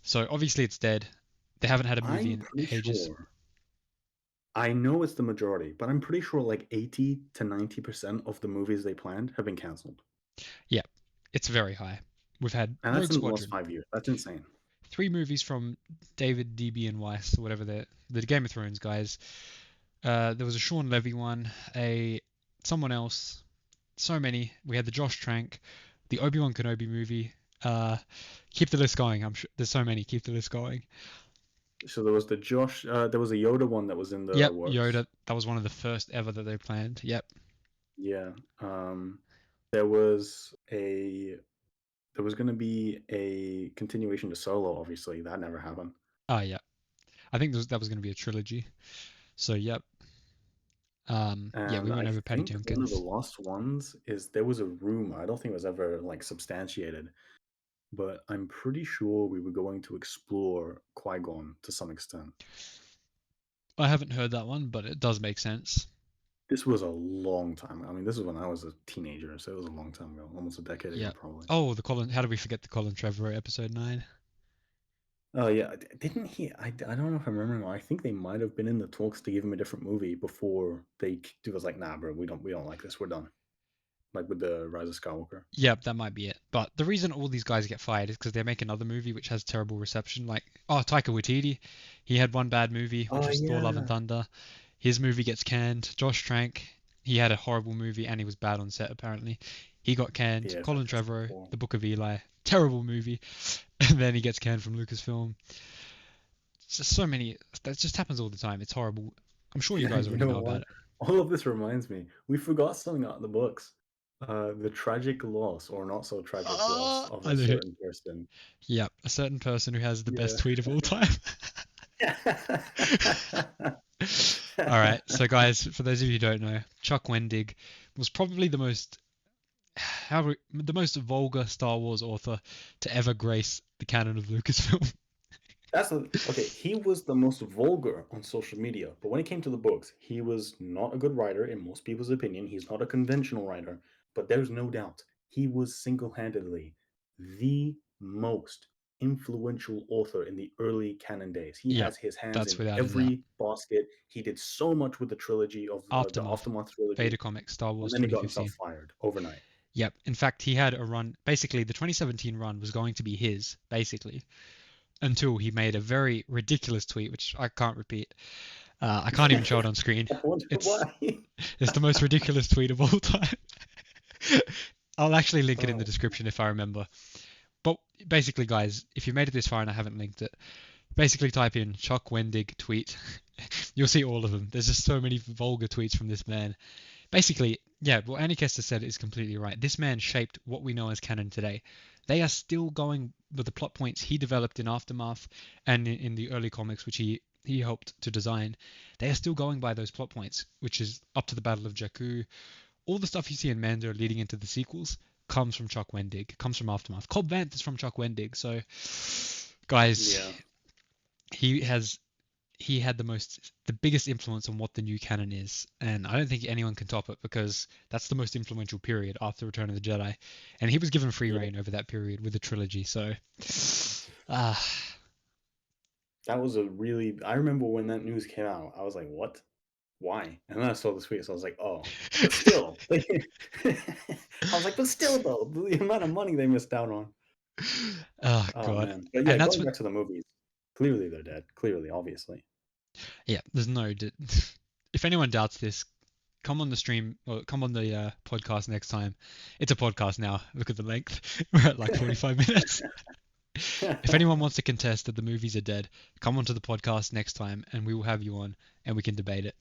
So obviously it's dead. They haven't had a movie I'm in pretty ages. sure. I know it's the majority, but I'm pretty sure like 80 to 90% of the movies they planned have been canceled. Yeah, it's very high. We've had And that's Rogue in the last Squadron, 5 years. That's insane. 3 movies from David DB and Weiss, or whatever the Game of Thrones guys. There was a Sean Levy one, a someone else. So many. We had the Josh Trank, the Obi-Wan Kenobi movie. Uh, keep the list going. I'm sure there's so many. Keep the list going. So there was the there was a Yoda one that was in the Yep, works. Yoda. That was one of the first ever that they planned. Yep. Yeah. There was going to be a continuation to Solo, obviously. That never happened. Oh yeah. I think that was going to be a trilogy. So yep. Yeah, we And went I over Patty think one of the Jenkins. last ones is there was a rumor. I don't think it was ever like substantiated, but I'm pretty sure we were going to explore Qui-Gon to some extent. I haven't heard that one, but it does make sense. This was a long time ago. I mean, this is when I was a teenager, so it was a long time ago, almost a decade ago, Yeah. probably. Oh, the Colin. How did we forget the Colin Trevorrow episode 9? Oh yeah, didn't he? I don't know if I'm remembering. I think they might have been in the talks to give him a different movie before it was like, nah, bro, we don't like this. We're done. Like with the Rise of Skywalker. Yep, that might be it. But the reason all these guys get fired is because they make another movie which has terrible reception. Like, oh, Taika Waititi, he had one bad movie, which Oh was Thor: Love and yeah, Thunder. His movie gets canned. Josh Trank, he had a horrible movie and he was bad on set apparently. He got canned. yeah, Colin Fantastic Trevorrow, Four. The Book of Eli, terrible movie, and then he gets canned from Lucasfilm. It's just so many. That just happens all the time. It's horrible. I'm sure you guys You already know know about what? it. All of this reminds me. We forgot something out of the books. The tragic loss, or not so tragic loss, of I a know. certain person. Yep, a certain person who has the best Yeah. tweet of all time. All right, so guys, for those of you who don't know, Chuck Wendig was probably the most vulgar Star Wars author to ever grace the canon of Lucasfilm. Okay. He was the most vulgar on social media, but when it came to the books, he was not a good writer in most people's opinion. He's not a conventional writer, but there's no doubt he was single-handedly the most influential author in the early canon days. He Yep, has his hands that's in without a doubt. every basket. He did so much with the trilogy of the Aftermath, Aftermath trilogy, Beta Comics, Star and Wars then he got himself 2015. fired overnight. Yep, in fact, he had a run. Basically, the 2017 run was going to be his, basically, until he made a very ridiculous tweet, which I can't repeat. I can't even show it on screen. I wonder It's why. it's the most ridiculous tweet of all time. I'll actually link it in the Oh, description if I remember. But basically, guys, if you made it this far and I haven't linked it, basically type in Chuck Wendig tweet. You'll see all of them. There's just so many vulgar tweets from this man. Basically, yeah, what AniKestis said is completely right. This man shaped what we know as canon today. They are still going with the plot points he developed in Aftermath and in the early comics, which he helped to design. They are still going by those plot points, which is up to the Battle of Jakku. All the stuff you see in Mando leading into the sequels comes from Chuck Wendig, comes from Aftermath. Cobb Vanth is from Chuck Wendig, so guys, yeah. he has he had the biggest influence on what the new canon is, and I don't think anyone can top it because that's the most influential period after Return of the Jedi, and he was given free Yeah. reign over that period with the trilogy. So, ah, That was a really. I remember when that news came out. I was like, "What? Why?" And then I saw the tweet, so I was like, "Oh." But still, I was like, "But still, though, the amount of money they missed out on." oh Oh god, man. But and yeah, that's going what. back to the movies. Clearly, they're dead. Clearly, obviously. Yeah, there's no. If anyone doubts this, come on the stream or come on the podcast next time. It's a podcast now. Look at the length. We're at like 45 minutes. If anyone wants to contest that the movies are dead, come onto the podcast next time and we will have you on and we can debate it.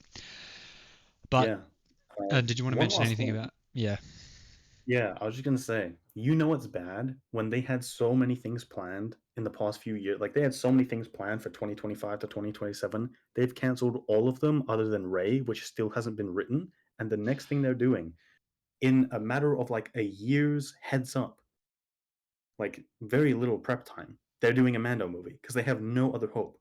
But Yeah. did you want to One mention last anything thing. about? Yeah, Yeah, I was just gonna say, you know it's bad when they had so many things planned in the past few years. Like they had so many things planned for 2025 to 2027. They've canceled all of them other than Ray, which still hasn't been written. And the next thing they're doing, in a matter of like a year's heads up, like very little prep time, they're doing a Mando movie because they have no other hope.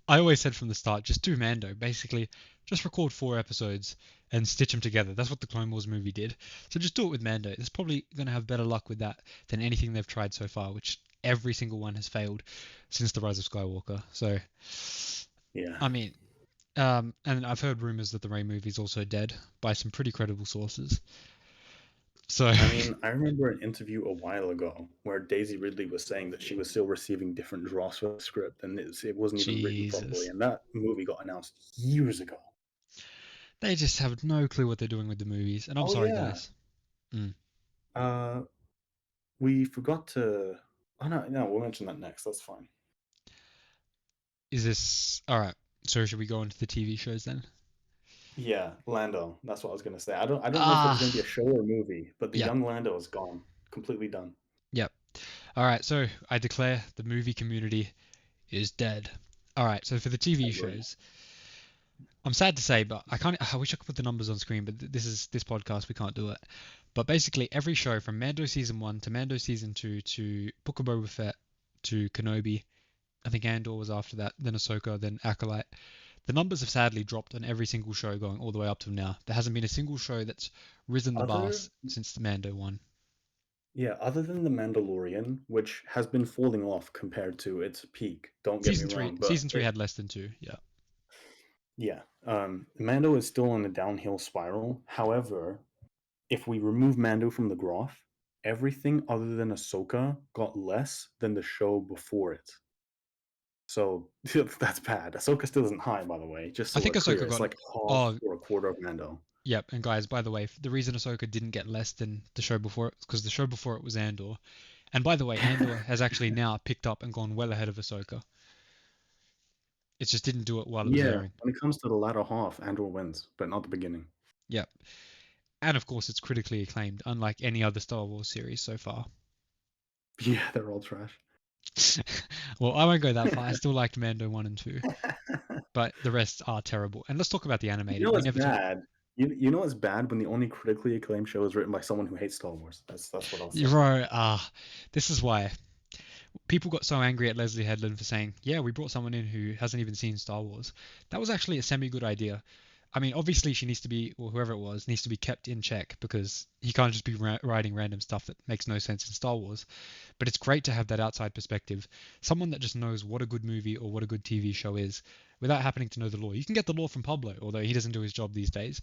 I always said from the start, just do Mando. Basically, just record 4 episodes and stitch them together. That's what the Clone Wars movie did. So just do it with Mando. It's probably going to have better luck with that than anything they've tried so far, which every single one has failed since the Rise of Skywalker. So, Yeah. I mean, and I've heard rumors that the Rey movie is also dead by some pretty credible sources. So, I mean, I remember an interview a while ago where Daisy Ridley was saying that she was still receiving different drafts for the script and it wasn't even written properly. Jesus. And that movie got announced years ago. They just have no clue what they're doing with the movies. And I'm Oh, sorry, yeah. guys. Mm. Uh, we forgot to. Oh, no, no, we'll mention that next. That's fine. Is this. Alright. So, should we go into the TV shows then? Yeah, Lando. That's what I was gonna say. I don't know if it was Ah, gonna be a show or a movie, but the yeah. young Lando is gone. Completely done. Yep. Alright, so I declare the movie community is dead. Alright, so for the I TV agree. shows, I'm sad to say, but I can't. I wish I could put the numbers on screen, but this podcast. We can't do it. But basically, every show from Mando season 1 to Mando season 2 to Book of Boba Fett to Kenobi, I think Andor was after that, then Ahsoka, then Acolyte. The numbers have sadly dropped on every single show going all the way up to now. There hasn't been a single show that's risen the bar Other, since the Mando one. yeah, other than The Mandalorian, which has been falling off compared to its peak. Don't get me Season three, wrong, but season three had less than 2. Yeah. yeah, Mando is still on a downhill spiral. However, if we remove Mando from the graph, everything other than Ahsoka got less than the show before it. So that's bad. Ahsoka still isn't high, by the way. Just I so think we're clear, Ahsoka it's got. like half Oh, or a quarter of Mando. yep. And guys, by the way, the reason Ahsoka didn't get less than the show before it is because the show before it was Andor. And by the way, Andor has actually now picked up and gone well ahead of Ahsoka. It just didn't do it while it was Yeah, airing. when it comes to the latter half, Andor wins, but not the beginning. Yep. And of course, it's critically acclaimed, unlike any other Star Wars series so far. Yeah, they're all trash. Well, I won't go that far. I still liked Mando 1 and 2, but the rest are terrible. And let's talk about the You animated. know We it's never talk. bad. You know it's bad when the only critically acclaimed show is written by someone who hates Star Wars. That's what I'll say. Bro, this is why people got so angry at Leslie Headland for saying, "Yeah, we brought someone in who hasn't even seen Star Wars." That was actually a semi-good idea. I mean, obviously she needs to be, or whoever it was, needs to be kept in check because he can't just be writing random stuff that makes no sense in Star Wars. But it's great to have that outside perspective, someone that just knows what a good movie or what a good TV show is, without happening to know the law. You can get the law from Pablo, although he doesn't do his job these days.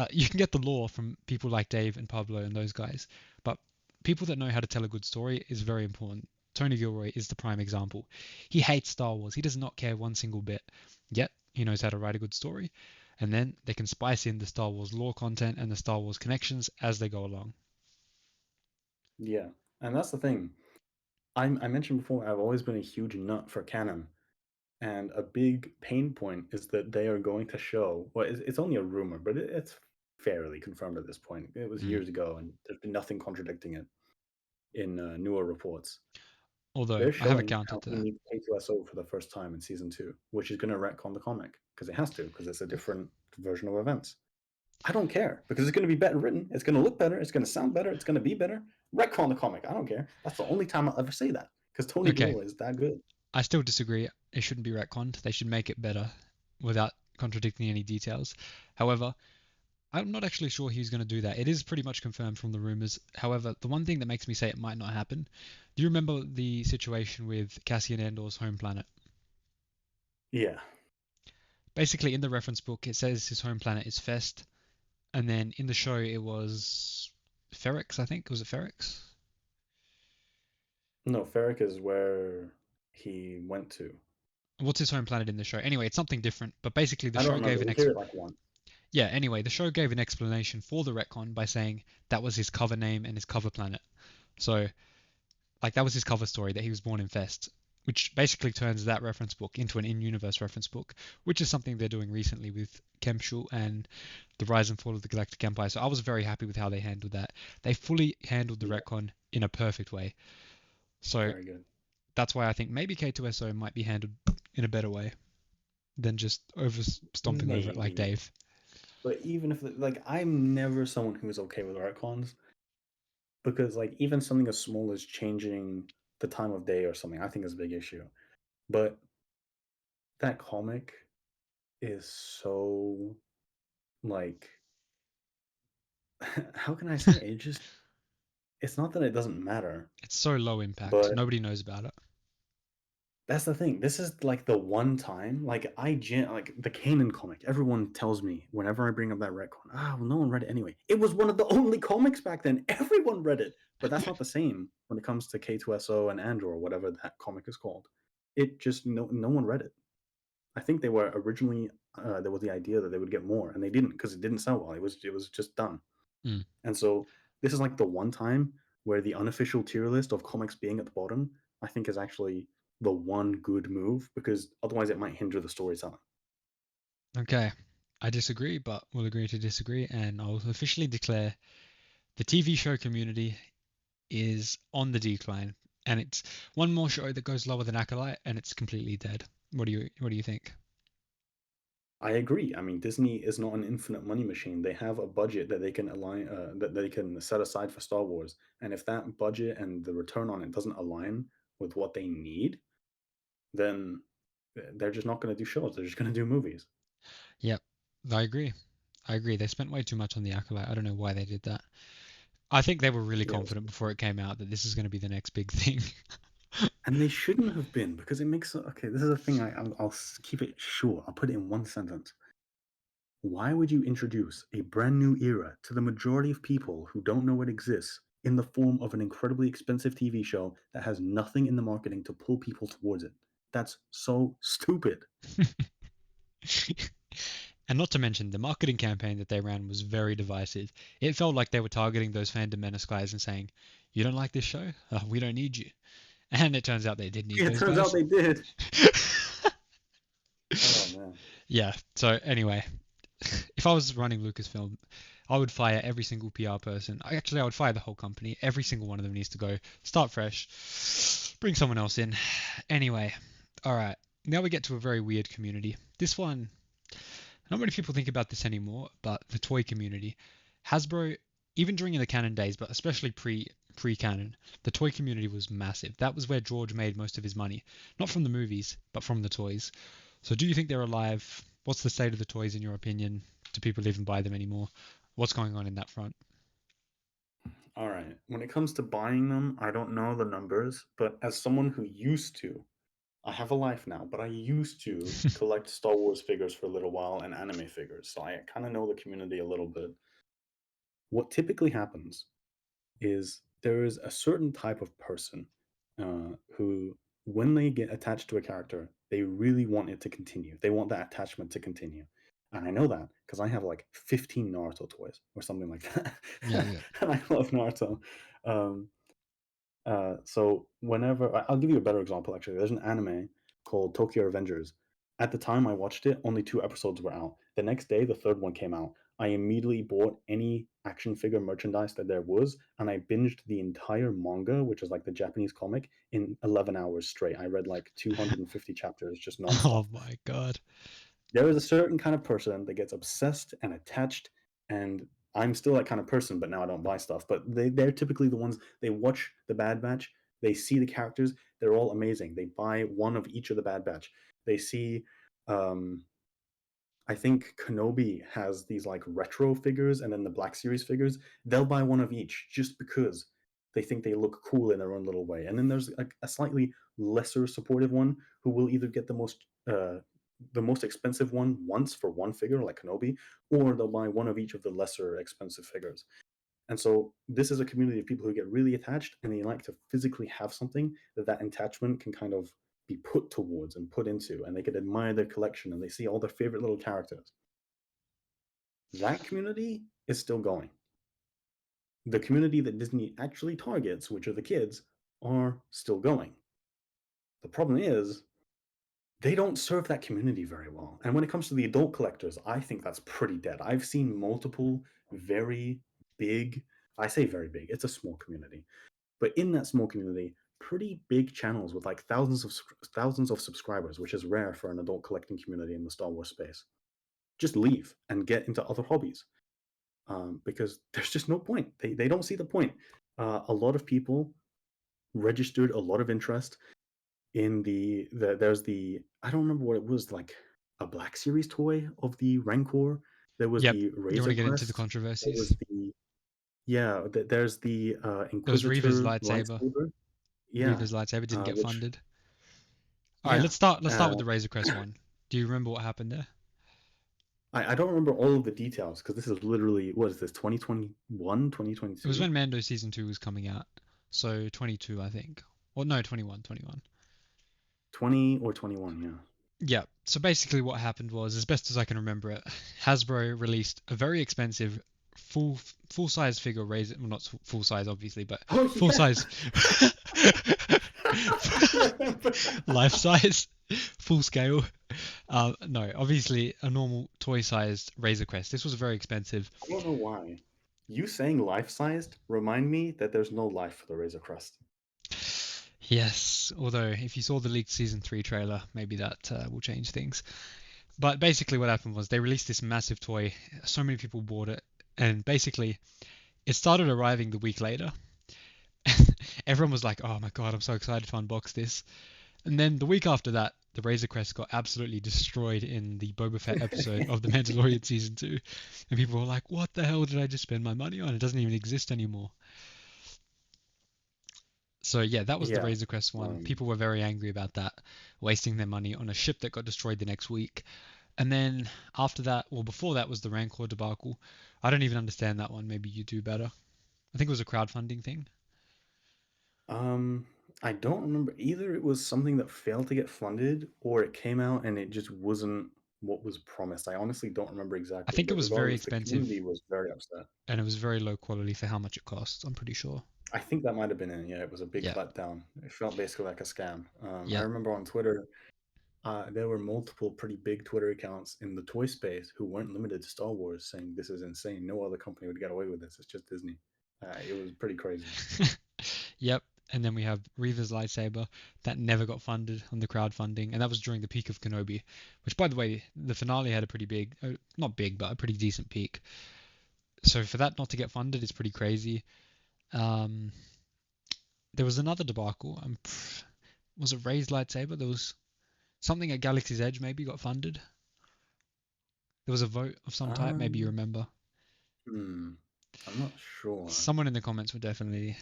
You can get the law from people like Dave and Pablo and those guys, but people that know how to tell a good story is very important. Tony Gilroy is the prime example. He hates Star Wars. He does not care one single bit. Yet he knows how to write a good story. and then they can spice in the Star Wars lore content and the Star Wars connections as they go along. Yeah, and that's the thing. I mentioned before, I've always been a huge nut for canon, and a big pain point is that they are going to show. Well, it's only a rumor, but it's fairly confirmed at this point. It was Mm. years ago, and there's been nothing contradicting it in newer reports. Although They're I have a showing counter how to he that. meets K2SO for the first time in season two, which is going to retcon the comic because it has to, because it's a different version of events. I don't care because it's going to be better written. It's going to look better. It's going to sound better. It's going to be better. Retcon the comic. I don't care. That's the only time I'll ever say that because Tony Okay, Doyle is that good. I still disagree. It shouldn't be retconned. They should make it better without contradicting any details. However, I'm not actually sure he's going to do that. It is pretty much confirmed from the rumors. However, the one thing that makes me say it might not happen, do you remember the situation with Cassian Andor's home planet? Yeah. Basically, in the reference book, it says his home planet is Fest, and then in the show, it was Ferrex, I think. Was it Ferrex? No, Ferric is where he went to. What's his home planet in the show? Anyway, it's something different, but basically, the I don't show gave remember. an We hear it like one. yeah. Anyway, the show gave an explanation for the retcon by saying that was his cover name and his cover planet. So like that was his cover story that he was born in Fest, which basically turns that reference book into an in-universe reference book, which is something they're doing recently with Kemshu and the Rise and Fall of the Galactic Empire. So I was very happy with how they handled that. They fully handled the Yeah, retcon in a perfect way. So very good. that's why I think maybe K2SO might be handled in a better way than just over stomping over it like Maybe. Dave. But even if, like, I'm never someone who's okay with retcons because, like, even something as small as changing the time of day or something, I think is a big issue. But that comic is so, like, how can I say it? It just, it's not that it doesn't matter, It's so low impact. but Nobody knows about it. that's the thing. This is like the one time, like like the Kanan comic. Everyone tells me whenever I bring up that retcon, ah, well, no one read it anyway. It was one of the only comics back then. Everyone read it, but that's not the same when it comes to K2SO and Andor or whatever that comic is called. It just no one read it. I think they were originally there was the idea that they would get more, and they didn't because it didn't sell well. It was just done. Mm. And so this is like the one time where the unofficial tier list of comics being at the bottom, I think, is actually the one good move because otherwise it might hinder the storytelling. Okay. I disagree, but we'll agree to disagree, and I'll officially declare the TV show community is on the decline, and it's one more show that goes lower than Acolyte, and it's completely dead. What do you think? I agree. I mean, Disney is not an infinite money machine. They have a budget that they can align, that they can set aside for Star Wars. And if that budget and the return on it doesn't align with what they need, then they're just not going to do shows. They're just going to do movies. Yep, I agree. I agree. They spent way too much on the Acolyte. I don't know why they did that. I think they were really Yeah, it was confident before it came out that this is going to be the next big thing. and they shouldn't have been because it makes okay. This is a thing. I'll keep it short. I'll put it in one sentence. Why would you introduce a brand new era to the majority of people who don't know it exists in the form of an incredibly expensive TV show that has nothing in the marketing to pull people towards it? That's so stupid. And not to mention, the marketing campaign that they ran was very divisive. It felt like they were targeting those Fandom menace guys and saying, "You don't like this show? We don't need you." And it turns out they did need Yeah, it those turns out guys. they did. Oh man. Yeah. So anyway, if I was running Lucasfilm, I would fire every single PR person. I would fire the whole company. Every single one of them needs to go. Start fresh. Bring someone else in. Anyway, all right. Now we get to a very weird community. This one, not many people think about this anymore, but the toy community. Hasbro, even during the canon days, but especially pre-canon, the toy community was massive. That was where George made most of his money, not from the movies, but from the toys. So do you think they're alive? What's the state of the toys in your opinion? Do people even buy them anymore? What's going on in that front? All right. When it comes to buying them, I don't know the numbers, but as someone who used to, I have a life now, but I used to collect Star Wars figures for a little while and anime figures, so I kind of know the community a little bit. What typically happens is there is a certain type of person who, when they get attached to a character, they really want it to continue. They want that attachment to continue. And I know that because I have like 15 Naruto toys or something like that. Yeah, yeah. And I love Naruto. Um, so whenever I'll give you a better example actually. There's an anime called Tokyo Revengers. At the time I watched it, only two episodes were out. The next day, the third one came out. I immediately bought any action figure merchandise that there was, and I binged the entire manga, which is like the Japanese comic, in 11 hours straight. I read like 250 chapters just nonstop. Oh my god. There is a certain kind of person that gets obsessed and attached, and I'm still that kind of person, but now I don't buy stuff. But they're typically the ones, they watch the Bad Batch, they see the characters, they're all amazing, they buy one of each of the Bad Batch. They see um I think Kenobi has these like retro figures and then the Black Series figures. They'll buy one of each just because they think they look cool in their own little way. And then there's a slightly lesser supportive one who will either get the most expensive one once for one figure, like Kenobi, or they'll buy one of each of the lesser expensive figures. And so this is a community of people who get really attached and they like to physically have something that attachment can kind of be put towards and put into, and they can admire their collection and they see all their favorite little characters. That community is still going. The community that Disney actually targets, which are the kids, are still going. The problem is they don't serve that community very well. And when it comes to the adult collectors, I think that's pretty dead. I've seen multiple very big, I say very big, it's a small community. But in that small community, pretty big channels with like thousands of subscribers, which is rare for an adult collecting community in the Star Wars space, just leave and get into other hobbies because there's just no point. They don't see the point. A lot of people registered a lot of interest in there's the I don't remember what it was, like a Black Series toy of the Rancor. There was Yep. the You want Razor to get into the Crest. There was controversies? the yeah. There's the It was Reva's Inquisitor lightsaber. lightsaber. Yeah, Reva's lightsaber didn't get which funded. All right, yeah. let's start with Uh, the Razor Crest one. Do you remember what happened there? I don't remember all of the details because this is literally what is this 2021, It was 2022, when Mando season 2 was coming out. So 22, I think. Or no, 21, 21. 20 or 21. Yeah. Yeah. So basically what happened was, as best as I can remember it, Hasbro released a very expensive full size figure Razor, well, not full size obviously, but Oh full yeah, size I remember life that. size, full scale. No, obviously a normal toy-sized Razor Crest. This was very expensive. I don't know why. You saying life-sized remind me that there's no life for the Razor Crest. Yes, although if you saw the leaked season 3 trailer, maybe that will change things. But basically, what happened was they released this massive toy. So many people bought it, and basically, it started arriving the week later. Everyone was like, "Oh my god, I'm so excited to unbox this!" And then the week after that, the Razor Crest got absolutely destroyed in the Boba Fett episode of The Mandalorian season 2, and people were like, "What the hell did I just spend my money on? It doesn't even exist anymore." So yeah, that was the Yeah. Razor Crest one. Um, People were very angry about that, wasting their money on a ship that got destroyed the next week. And then after that, well, before that was the Rancor debacle. I don't even understand that one. Maybe you do better. I think it was a crowdfunding thing. um, I don't remember either. It was something that failed to get funded, or it came out and it just wasn't what was promised. I honestly don't remember I exactly, think it but was very regardless, the expensive community was very upset. and it was very low quality for how much it costs. I'm pretty sure. I think that might have been it. Yeah, it was a big Yeah, letdown. It felt basically like a scam. I yeah. remember on Twitter, there were multiple pretty big Twitter accounts in the toy space who weren't limited to Star Wars saying this is insane. No other company would get away with this. It's just Disney. It was pretty crazy. Yep. And then we have Reva's lightsaber that never got funded on the crowdfunding, and that was during the peak of Kenobi, which, by the way, the finale had a pretty big, not big, but a pretty decent peak. So for that not to get funded is pretty crazy. Um, there was another debacle. Was it Ray's lightsaber? There was something at Galaxy's Edge maybe got funded. There was a vote of some type. Maybe you Um, remember. hmm, I'm not sure. Someone in the comments would definitely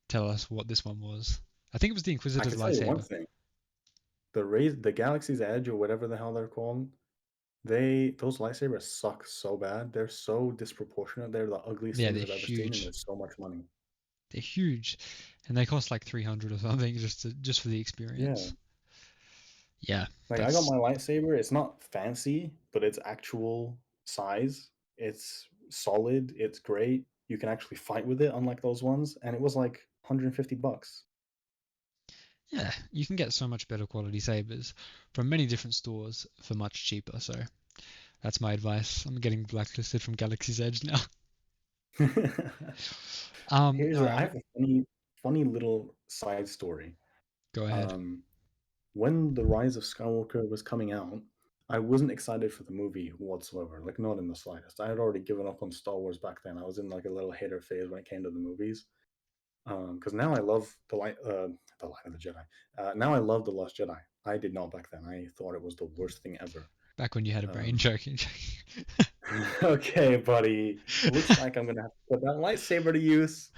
tell us what this one was. I think it was the I Inquisitor's can tell you one lightsaber. thing: the Galaxy's Edge or whatever the hell they're called, those lightsabers suck so bad. They're so disproportionate. They're the ugliest Yeah, things they're I've ever seen, and huge. there's so much money. They're huge, and they cost like 300 or something just for the Yeah, experience. Yeah, Like I got that's my lightsaber. It's not fancy, but it's actual size. It's solid. It's great. You can actually fight with it, unlike those ones. And it was like $150. yeah. You can get so much better quality sabers from many different stores for much cheaper. So that's my advice. I'm getting blacklisted from Galaxy's Edge now. All I right, have a funny little side story. go ahead. Um, when The Rise of Skywalker was coming out, I wasn't excited for the movie whatsoever. Like not in the slightest. I had already given up on Star Wars back then. I was in like a little hater phase when it came to the movies. Because now I love the Light of the Jedi. Now I love the Lost Jedi. I did not back then. I thought it was the worst thing ever. Back when you had a brain Um, joking. okay, buddy. Looks like I'm gonna have to put that lightsaber to use.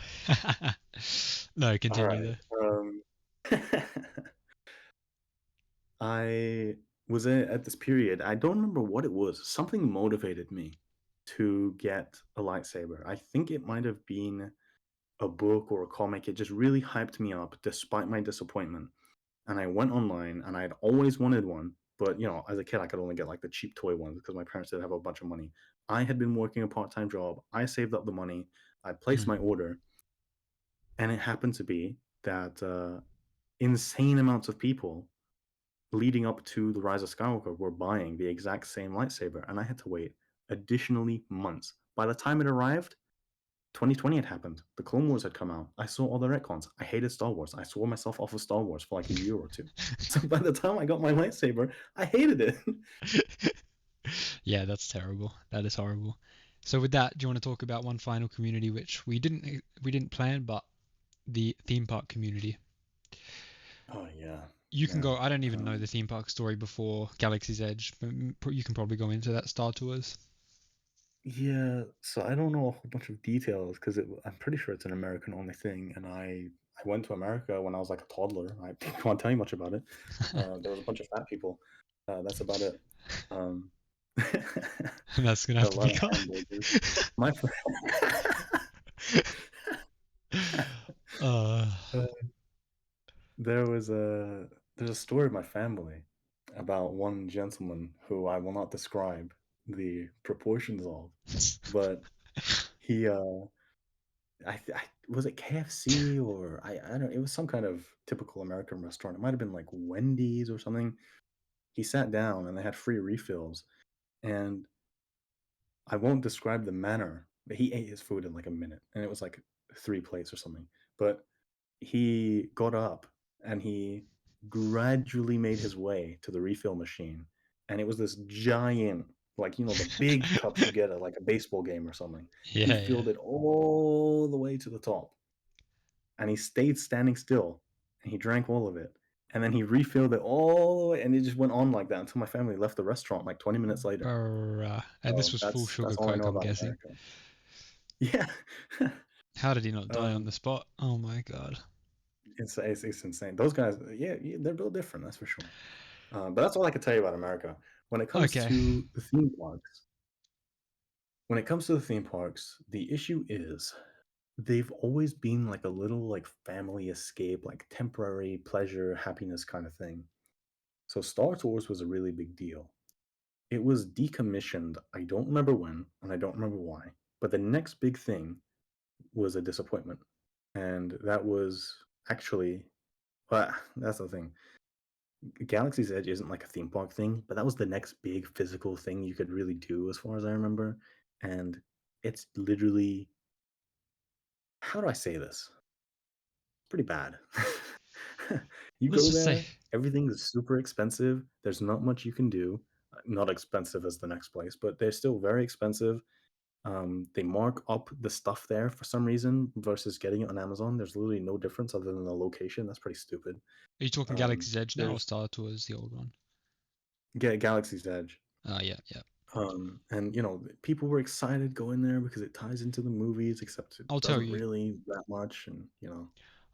No, All continue right. though. I was at this period. I don't remember what it was. Something motivated me to get a lightsaber. I think it might have been a book or a comic. It just really hyped me up despite my disappointment. And I went online and I'd always wanted one. But, as a kid, I could only get like the cheap toy ones because my parents didn't have a bunch of money. I had been working a part time job. I saved up the money. I placed Mm. my order. And it happened to be that insane amounts of people leading up to the Rise of Skywalker were buying the exact same lightsaber. And I had to wait additionally months. By the time it arrived, 2020 had happened. The Clone Wars had come out. I saw all the retcons. I hated Star Wars. I swore myself off of Star Wars for like a year or two. So by the time I got my lightsaber, I hated it. Yeah, that's terrible. That is horrible. So with that, do you want to talk about one final community which we didn't plan, but the theme park community? Oh yeah, You can yeah. go. I don't even know Um, the theme park story before Galaxy's Edge, but you can probably go into that Star Tours. yeah. So I don't know a whole bunch of details because I'm pretty sure it's an American only thing, and I went to America when I was like a toddler. I can't tell you much about it. There was a bunch of fat people. That's about it. Um, And that's gonna a have to be lot of cut. hamburgers. My friend. uh, Uh, there was there's a story of my family about one gentleman who I will not describe the proportions of, but he I was it KFC or I don't it was some kind of typical American restaurant. It might have been like Wendy's or something. He sat down and they had free refills, and I won't describe the manner, but he ate his food in like a minute, and it was like 3 plates or something. But he got up and he gradually made his way to the refill machine, and it was this giant, like the big cups you get at like a baseball game or something. He yeah, yeah. filled it all the way to the top, and he stayed standing still, and he drank all of it, and then he refilled it all the way, and it just went on like that until my family left the restaurant like 20 minutes later. Bruh. And this So was full that's sugar all I Coke, know I'm about guessing. America. Yeah. How did he not die on um, the spot? Oh my god. it's insane. Those guys, yeah, they're built different, that's for sure. But that's all I can tell you about America. When it comes Okay. to the theme parks, the issue is they've always been like a little like family escape, like temporary pleasure, happiness kind of thing. So Star Tours was a really big deal. It was decommissioned. I don't remember when, and I don't remember why. But the next big thing was a disappointment, and that was actually, well, that's the thing. Galaxy's Edge isn't like a theme park thing, but that was the next big physical thing you could really do, as far as I remember. And it's literally, how do I say this? Pretty bad. You Let's go just say there, everything is super expensive. There's not much you can do. Not expensive as the next place, but they're still very expensive. They mark up the stuff there for some reason versus getting it on Amazon. There's literally no difference other than the location. That's pretty stupid. are you talking Galaxy's Edge now or There's Star Tours, the old one? Galaxy's Edge. Yeah, yeah. And people were excited going there because it ties into the movies, except it I'll tell doesn't you. really that much. And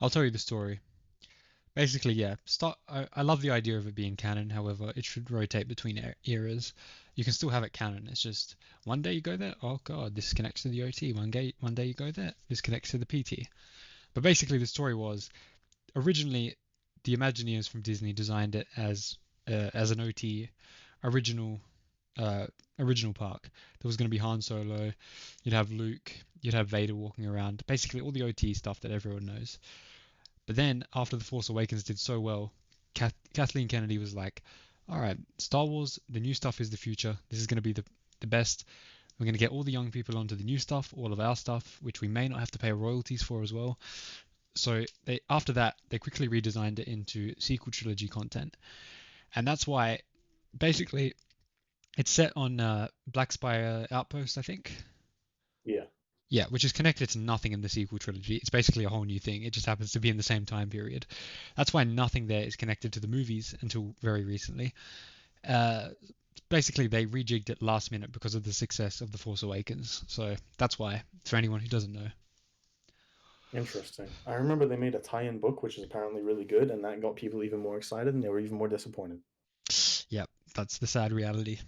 I'll tell you the story. Basically, yeah. I love the idea of it being canon. However, it should rotate between eras. You can still have it canon. It's just one day you go there. Oh god, this connects to the OT. One day you go there. This connects to the PT. But basically, the story was originally the Imagineers from Disney designed it as as an OT original uh, original park. There was going to be Han Solo, you'd have Luke, you'd have Vader walking around, basically all the OT stuff that everyone knows. But then after The Force Awakens did so well, Kathleen Kennedy was like, "All right, Star Wars, the new stuff is the future. This is going to be the best. We're going to get all the young people onto the new stuff, all of our stuff, which we may not have to pay royalties for as well." So after that, they quickly redesigned it into sequel trilogy content, and that's why basically it's set on Black Spire Outpost, I think. Yeah. Yeah, which is connected to nothing in the sequel trilogy. It's basically a whole new thing. It just happens to be in the same time period. That's why nothing there is connected to the movies until very recently. Uh, Basically, they rejigged it last minute because of the success of The Force Awakens. So that's why, for anyone who doesn't know. Interesting. I remember they made a tie-in book, which is apparently really good, and that got people even more excited, and they were even more disappointed. Yep, that's the sad reality.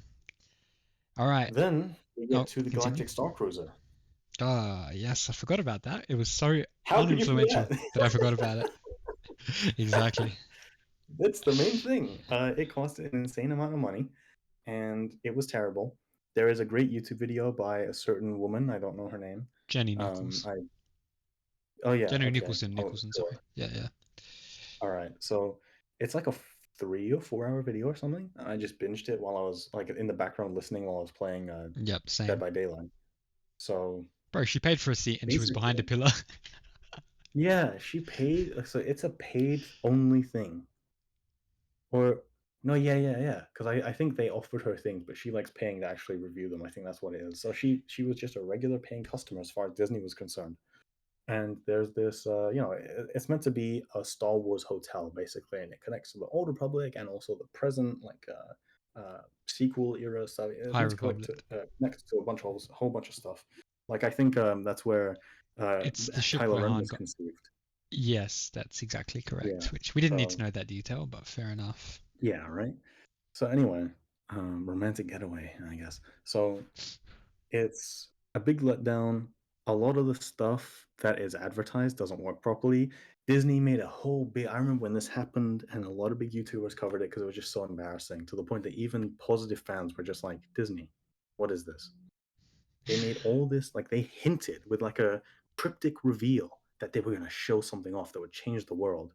All right. Then we get Oh, to the continue. Galactic Star Cruiser. Ah, yes, I forgot about that. It was so How could you uninfluential forget? that I forgot about it. Exactly. That's the main thing. It cost an insane amount of money, and it was terrible. There is a great YouTube video by a certain woman. I don't know her name. Jenny Um, Nichols. I oh yeah, Jenny okay. Nicholson, Oh Nicholson, sorry. sure. Yeah, yeah. All right. So it's like a 3 or 4 hour video or something. I just binged it while I was like in the background listening while I was playing Yep, Dead same. by Daylight. So Bro, she paid for a seat and she was behind a basically, pillar. yeah, she paid. So it's a paid only thing. Or no, yeah. Because I think they offered her things, but she likes paying to actually review them. I think that's what it is. So she was just a regular paying customer as far as Disney was concerned. And there's this, it's meant to be a Star Wars hotel basically, and it connects to the Old Republic and also the present, like sequel era stuff. It's High meant to collect Republic. to connect to a whole bunch of stuff. Like I think that's where It's the ship Kylo where Ren Han was got. conceived. Yes, that's exactly Yeah. correct. Which we didn't need to So know that detail, but fair enough. yeah, right. So anyway, romantic getaway, I guess. So it's a big letdown. A lot of the stuff that is advertised doesn't work properly. Disney made a whole big. I remember when this happened, and a lot of big YouTubers covered it because it was just so embarrassing to the point that even positive fans were just like, "Disney, what is this?" They made all this like they hinted with like a cryptic reveal that they were going to show something off that would change the world,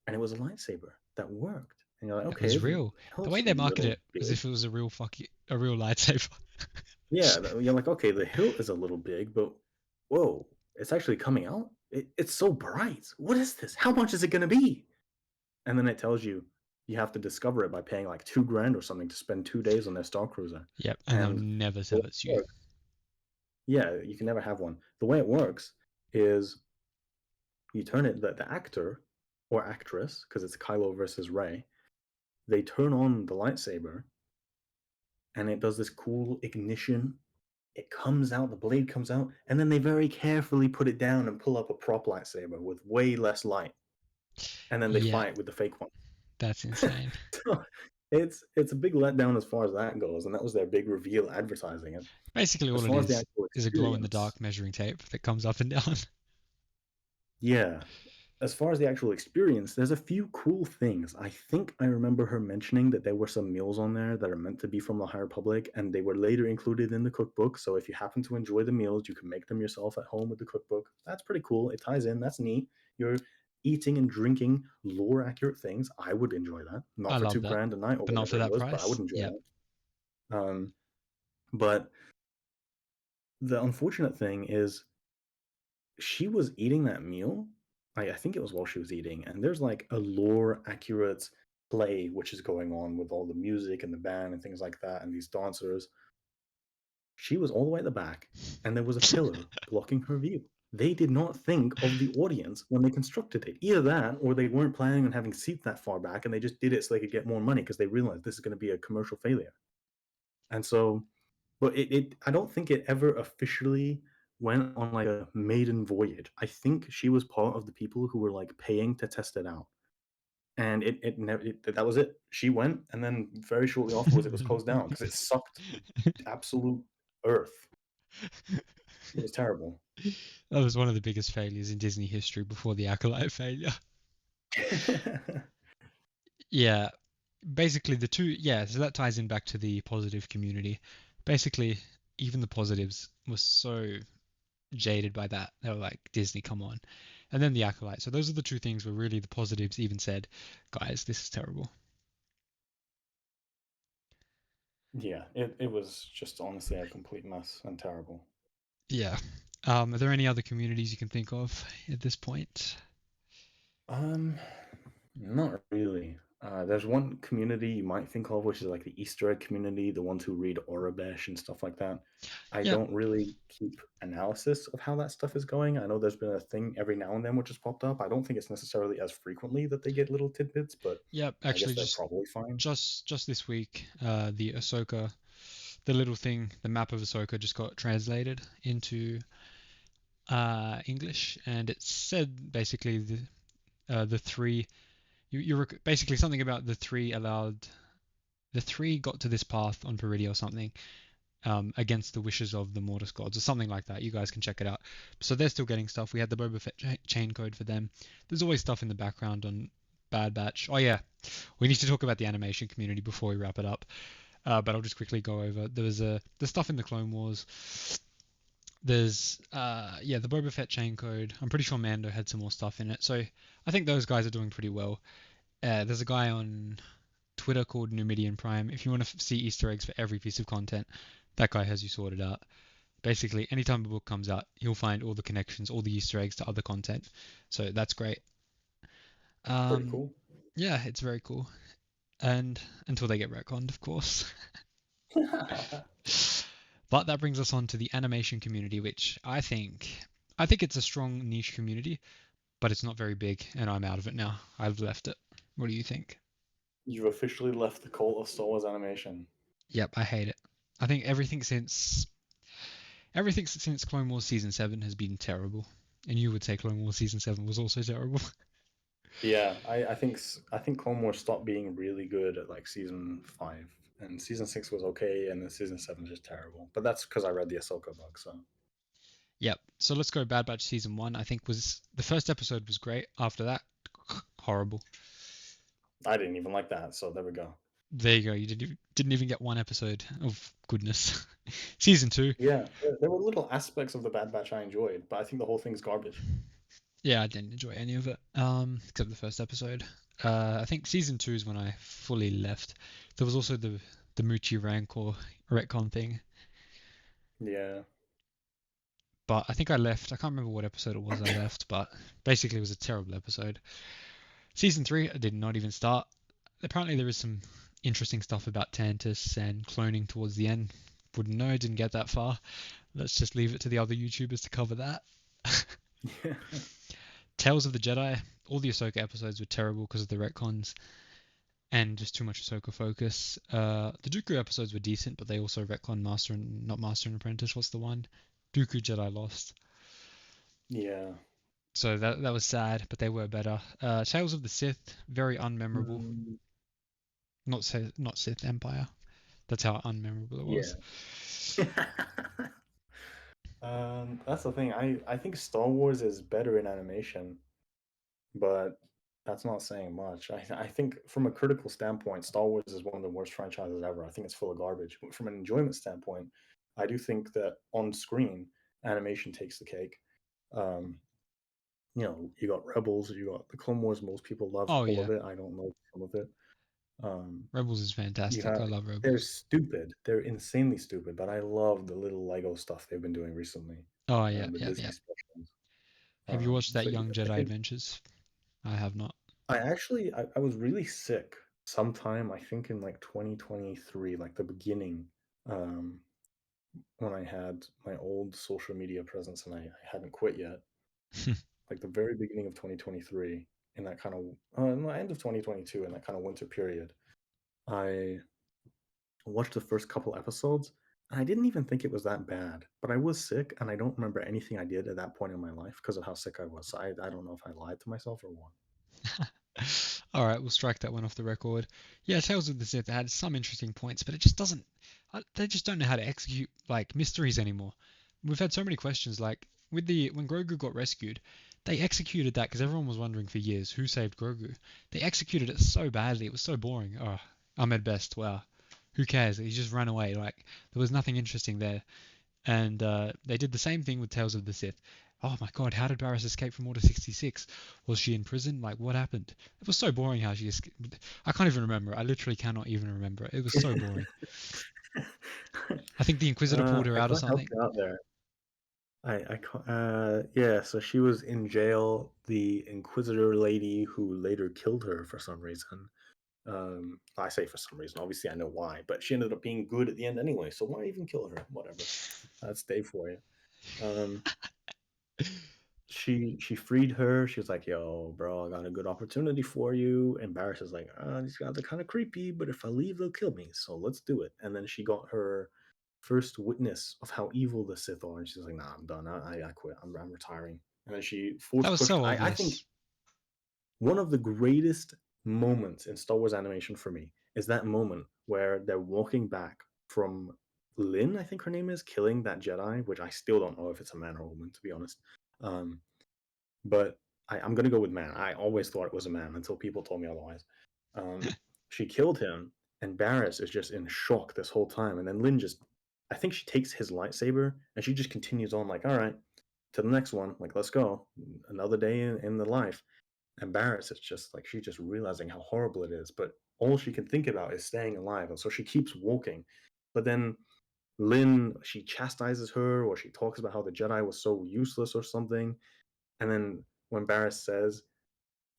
and it was a lightsaber that worked. And you're like, It okay, was the real. The hilt's way a they market little it was big. if it was a real lightsaber. Yeah, you're like, okay, the hilt is a little big, but whoa, it's actually coming out. It's so bright. What is this? How much is it going to be? And then it tells you you have to discover it by paying like 2 grand or something to spend 2 days on their Star Cruiser. Yep, and they'll And never the way sell it to it you. works, yeah, you can never have one. The way it works is you turn it, the actor or actress, because it's Kylo versus Rey, they turn on the lightsaber and it does this cool ignition. It comes out, the blade comes out, and then they very carefully put it down and pull up a prop lightsaber with way less light, and then they Yeah, fight with the fake one. that's insane. So it's a big letdown as far as that goes, and that was their big reveal advertising it. Basically, As all it far as the actual is a glow in the experience, dark measuring tape that comes up and down. yeah, as far as the actual experience, there's a few cool things. I think I remember her mentioning that there were some meals on there that are meant to be from the High Republic, and they were later included in the cookbook. So if you happen to enjoy the meals, you can make them yourself at home with the cookbook. That's pretty cool. It ties in. That's neat. You're eating and drinking lore accurate things. I would enjoy that. I Not for love two that, grand a night or but not for whatever it that was, but I would price. enjoy Yep. that. But the unfortunate thing is she was eating that meal. I think it was while she was eating, and there's like a lore accurate play which is going on with all the music and the band and things like that, and these dancers. She was all the way at the back, and there was a pillar blocking her view. They did not think of the audience when they constructed it. Either that, or they weren't planning on having seats that far back, and they just did it so they could get more money because they realized this is going to be a commercial failure. And so, but I don't think it ever officially went on like a maiden voyage. I think she was part of the people who were like paying to test it out. And it never, that was it. She went, and then very shortly afterwards, it was closed down because it sucked absolute earth. It was terrible. That was one of the biggest failures in Disney history before the Acolyte failure. Yeah, basically the two, yeah, so that ties in back to the positive community. Basically, even the positives were so jaded by that. They were like, Disney, come on. And then the Acolyte. So those are the two things where really the positives even said, guys, this is terrible. Yeah, it was just honestly a complete mess and terrible. Yeah. Are there any other communities you can think of at this point? Um, Not really. There's one community you might think of, which is like the Easter egg community, the ones who read Orabesh and stuff like that. I Yep. don't really keep analysis of how that stuff is going. I know there's been a thing every now and then which has popped up. I don't think it's necessarily as frequently that they get little tidbits, but Yep. I guess Actually, they're just probably fine. just just this week, the Ahsoka, the little thing, the map of Ahsoka just got translated into English, and it said basically the three. Basically something about the three allowed the three got to this path on Peridia or something, against the wishes of the Mortis gods or something like that. You guys can check it out. So they're still getting stuff. We had the Boba Fett chain code for them. There's always stuff in the background on Bad Batch. Oh yeah, we need to talk about the animation community before we wrap it up. But I'll just quickly go over. There's stuff in the Clone Wars. There's yeah, the Boba Fett chain code. I'm pretty sure Mando had some more stuff in it. So I think those guys are doing pretty well. There's a guy on Twitter called Numidian Prime. If you want to see Easter eggs for every piece of content, that guy has you sorted out. Basically, anytime a book comes out, he'll find all the connections, all the Easter eggs to other content. So that's great. Pretty Um, cool. yeah, it's very cool. And until they get retconned, of course. But that brings us on to the animation community, which I think it's a strong niche community, but it's not very big, and I'm out of it now. I've left it. What do you think? You've officially left the cult of Star Wars animation. Yep, I hate it. I think everything since Clone Wars season 7 has been terrible. And you would say Clone Wars season 7 was also terrible. Yeah, I think Clone Wars stopped being really good at like season 5, and season 6 was okay, and then season 7 is just terrible. But that's because I read the Ahsoka book, so Yep. So let's go Bad Batch season 1. I think was the first episode was great. After that, horrible. I didn't even like that. So there we go. There you go. You didn't even get one episode of goodness. Season 2. Yeah, there were little aspects of the Bad Batch I enjoyed, but I think the whole thing's garbage. Yeah, I didn't enjoy any of it. Except the first episode. I think season 2 is when I fully left. There was also the Muchi rank or retcon thing, Yeah, but I think I left. I can't remember what episode it was I left, but basically it was a terrible episode. Season 3, I did not even start. Apparently there is some interesting stuff about Tantus and cloning towards the end. Wouldn't know, didn't get that far. Let's just leave it to the other YouTubers to cover that. yeah, Tales of the Jedi, all the Ahsoka episodes were terrible because of the retcons and just too much Ahsoka focus. The Dooku episodes were decent, but they also retcon Master and not Master and Apprentice. What's the one? Dooku Jedi Lost. yeah. So that was sad, but they were better. Tales of the Sith, very unmemorable. Mm, Not Sith Empire. That's how unmemorable it was. yeah. That's the thing. I think Star Wars is better in animation, but that's not saying much. I think from a critical standpoint, Star Wars is one of the worst franchises ever. I think it's full of garbage. But from an enjoyment standpoint, I do think that on screen, animation takes the cake. Um, you got Rebels, you got the Clone Wars. Most people love Oh all yeah, of it. I don't know some of it. Um, Rebels is you fantastic. have I love they're Rebels. stupid. They're insanely stupid. But I love the little Lego stuff they've been doing recently. Oh yeah, The yeah, Disney yeah. specials. Have you watched that So Young I Jedi think Adventures? I have not. I was really sick sometime, I think in like 2023, like the beginning, um, when I had my old social media presence and I hadn't quit yet, like the very beginning of 2023, in that kind of, in the end of 2022, in that kind of winter period, I watched the first couple episodes and I didn't even think it was that bad, but I was sick and I don't remember anything I did at that point in my life because of how sick I was. So I don't know if I lied to myself or what. All right, we'll strike that one off the record. Yeah, Tales of the Sith had some interesting points, but it just doesn't. They just don't know how to execute like mysteries anymore. We've had so many questions, like with the when Grogu got rescued, they executed that because everyone was wondering for years who saved Grogu. They executed it so badly; it was so boring. Oh, Ahmed Best. Wow, who cares? He just ran away. Like there was nothing interesting there. And they did the same thing with Tales of the Sith. Oh my god, how did Barriss escape from Order 66? Was she in prison? Like, what happened? It was so boring how she escaped. I can't even remember. I literally cannot even remember. It was so boring. I think the Inquisitor pulled her I out or can't help something. you out there. I can't, yeah, so she was in jail. The Inquisitor lady who later killed her for some reason. I say for some reason. Obviously, I know why, but she ended up being good at the end anyway. So why even kill her? Whatever. That's Dave for you. Um, she freed her. She was like, "Yo, bro, I got a good opportunity for you." And Barris is like, "These guys are kind of creepy, but if I leave, they'll kill me. So let's do it." And then she got her first witness of how evil the Sith are, and she's like, "Nah, I'm done. I quit. I'm retiring." And then she force That was pushed. so I think obvious. one of the greatest moments in Star Wars animation for me is that moment where they're walking back from Lynn, I think her name is, killing that Jedi, which I still don't know if it's a man or a woman, to be honest. Um, but I'm gonna go with man. I always thought it was a man until people told me otherwise. Um, she killed him, and Barris is just in shock this whole time. And then Lynn just, I think she takes his lightsaber and she just continues on, like, all right, to the next one, like, let's go. Another day in the life. And Barris is just like, she's just realizing how horrible it is. But all she can think about is staying alive. And so she keeps walking. But then Lynn, she chastises her or she talks about how the Jedi was so useless or something. And then when Barris says,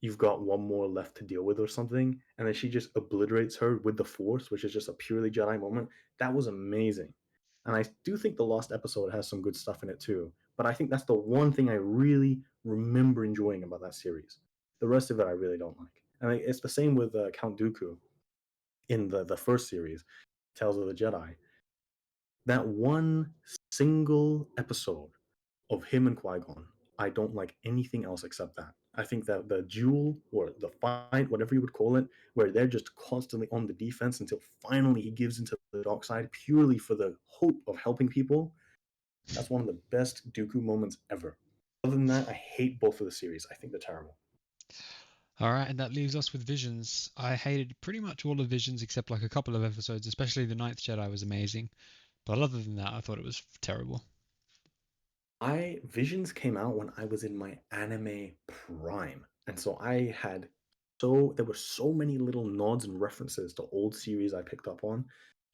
"You've got one more left to deal with," or something, and then she just obliterates her with the Force, which is just a purely Jedi moment, that was amazing. And I do think the last episode has some good stuff in it too. But I think that's the one thing I really remember enjoying about that series. The rest of it I really don't like. And it's the same with Count Dooku in the first series, Tales of the Jedi. That one single episode of him and Qui-Gon, I don't like anything else except that. I think that the duel or the fight, whatever you would call it, where they're just constantly on the defense until finally he gives into the dark side purely for the hope of helping people, that's one of the best Dooku moments ever. Other than that, I hate both of the series. I think they're terrible. All right, and that leaves us with Visions. I hated pretty much all of Visions except like a couple of episodes, especially the Ninth Jedi was amazing. But other than that, I thought it was terrible. I Visions came out when I was in my anime prime, and so I had there were so many little nods and references to old series I picked up on,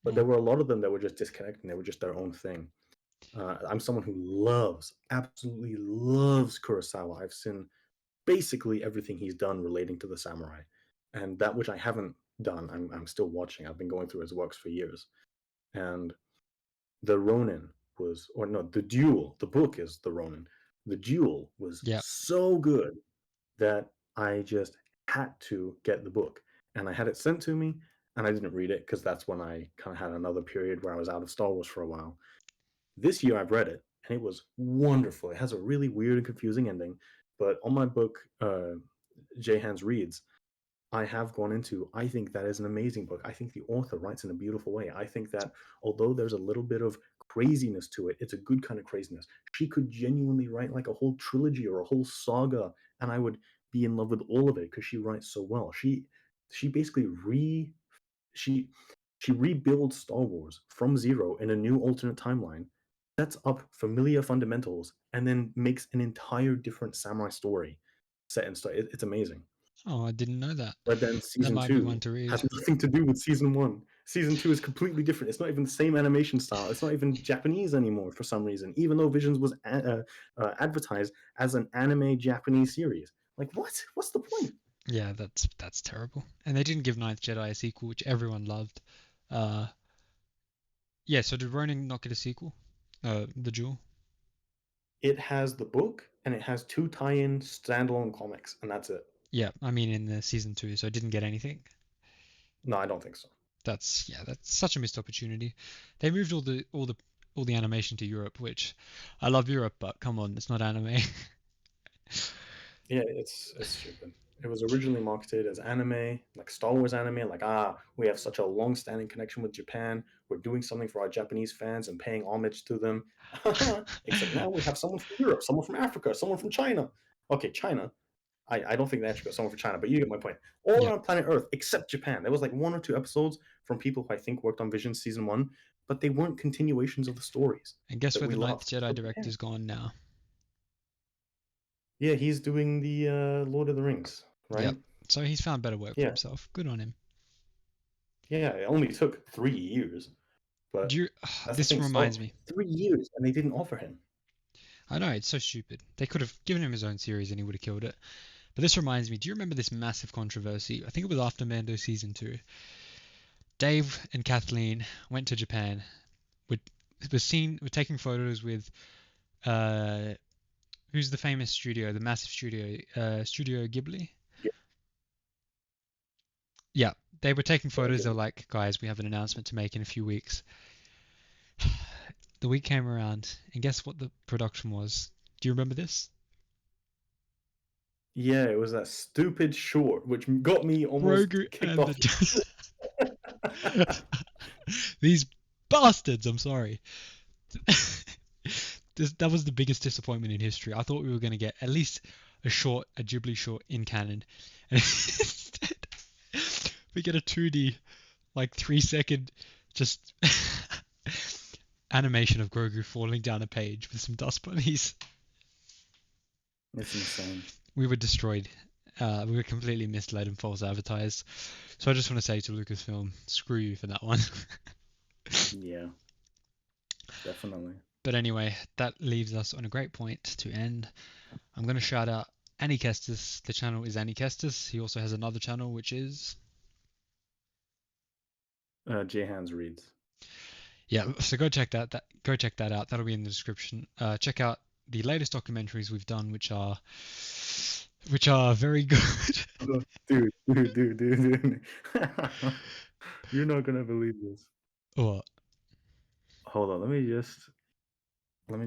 but Mm. there were a lot of them that were just disconnected. They were just their own thing. I'm someone who loves, absolutely loves Kurosawa. I've seen basically everything he's done relating to the samurai, and that which I haven't done, I'm still watching. I've been going through his works for years, and the Ronin was, or no, the Duel. The book is the Ronin. The Duel was Yeah. so good that I just had to get the book, and I had it sent to me, and I didn't read it because that's when I kind of had another period where I was out of Star Wars for a while. This year I've read it, and it was wonderful. It has a really weird and confusing ending, but on my book, J. Hans reads, I have gone into, I think that is an amazing book. I think the author writes in a beautiful way. I think that although there's a little bit of craziness to it, it's a good kind of craziness. She could genuinely write like a whole trilogy or a whole saga, and I would be in love with all of it because she writes so well. She basically she she rebuilds Star Wars from zero in a new alternate timeline, sets up familiar fundamentals, and then makes an entire different samurai story set in Star. It's amazing. Oh, I didn't know that. But then That season might be one two to read. has nothing to do with season one. Season two is completely different. It's not even the same animation style. It's not even Japanese anymore for some reason, even though Visions was advertised as an anime Japanese series. Like, what? What's the point? Yeah, that's terrible. And they didn't give Ninth Jedi a sequel, which everyone loved. Uh, yeah. So did Ronin not get a sequel? The Jewel. It has the book and it has two tie-in standalone comics, and that's it. Yeah, I mean in the season two, so it didn't get anything. No, I don't think so. That's such a missed opportunity. They moved all the animation to Europe, which I love Europe, but come on, it's not anime. Yeah, it's stupid. It was originally marketed as anime, like Star Wars anime, like we have such a long-standing connection with Japan. We're doing something for our Japanese fans and paying homage to them. Except now we have someone from Europe, someone from Africa, someone from China. Okay, China. I don't think they actually got someone for China, but you get my point. All Yeah. around planet Earth, except Japan. There was like 1 or 2 episodes from people who I think worked on Vision season 1, but they weren't continuations of the stories And guess that where we the Ninth loved. Jedi So yeah, director's gone now? yeah, he's doing the Lord of the Rings, Yep. right? So he's found better work for Yeah, himself. Good on him. yeah. It only took 3 years, Do but you? that's the This thing. So reminds me. 3 years, and they didn't offer him. I know it's so stupid. They could have given him his own series and he would have killed it. But this reminds me. Do you remember this massive controversy? I think it was after Mando season 2. Dave and Kathleen went to Japan. Would was seen. Were taking photos with uh, who's the famous studio, the massive studio, Studio Ghibli. Yeah, Yeah, they were taking very photos. They good. were like, guys, we have an announcement to make in a few weeks. The week came around, and guess what the production was? Do you remember this? Yeah, it was that stupid short, which got me almost Grogu kicked and off. the these bastards. I'm sorry. That was the biggest disappointment in history. I thought we were going to get at least a Ghibli short in canon, and instead we get a 2D, like 3 second, just animation of Grogu falling down a page with some dust bunnies. It's insane. We were destroyed. We were completely misled and false advertised. So I just want to say to Lucasfilm, screw you for that one. Yeah, definitely. But anyway, that leaves us on a great point to end. I'm going to shout out AniKestis. The channel is AniKestis. He also has another channel which is J Hans reads. yeah. So go check that out. That'll be in the description. Check out the latest documentaries we've done, which are very good. Dude. You're not gonna believe this. What? Hold on, let me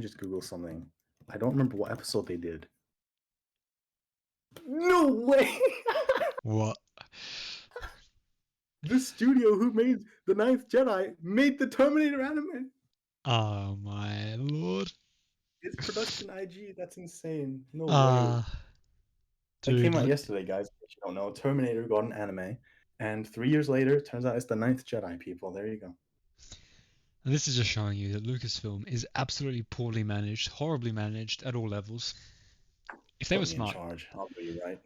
just Google something. I don't remember what episode they did. No way! What? The studio who made The Ninth Jedi made the Terminator anime. Oh my lord. It's production IG. That's insane. No way. Ah, That came out dude. yesterday, guys. If you don't know, Terminator got an anime, and 3 years later, it turns out it's The Ninth Jedi. People, there you go. And this is just showing you that Lucasfilm is absolutely poorly managed, horribly managed at all levels. If they Put were me in smart, charge. I'll do you right.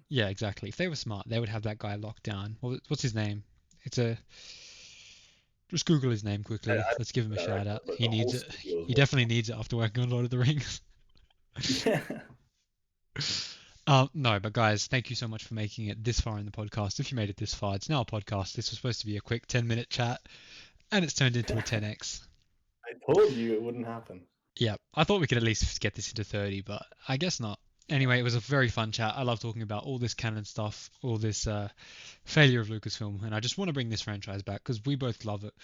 yeah, exactly. If they were smart, they would have that guy locked down. What's his name? It's a Just Google his name quickly. I Let's give him a shout director, out. but He the whole needs it. studio is He working definitely on needs it after working on Lord of the Rings. it. Yeah. No, but guys, thank you so much for making it this far in the podcast. If you made it this far, it's now a podcast. This was supposed to be a quick 10-minute chat, and it's turned into a 10x. I told you it wouldn't happen. Yeah, I thought we could at least get this into 30, but I guess not. Anyway, it was a very fun chat. I love talking about all this canon stuff, all this failure of Lucasfilm, and I just want to bring this franchise back because we both love it.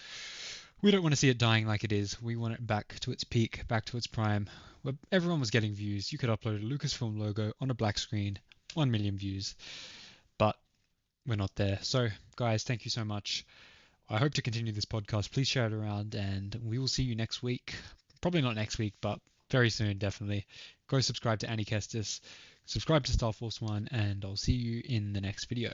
We don't want to see it dying like it is. We want it back to its peak, back to its prime, where everyone was getting views. You could upload a Lucasfilm logo on a black screen, 1 million views, but we're not there. So, guys, thank you so much. I hope to continue this podcast. Please share it around, and we will see you next week. Probably not next week, but very soon, definitely. Go subscribe to AniKestis, subscribe to Star Force One, and I'll see you in the next video.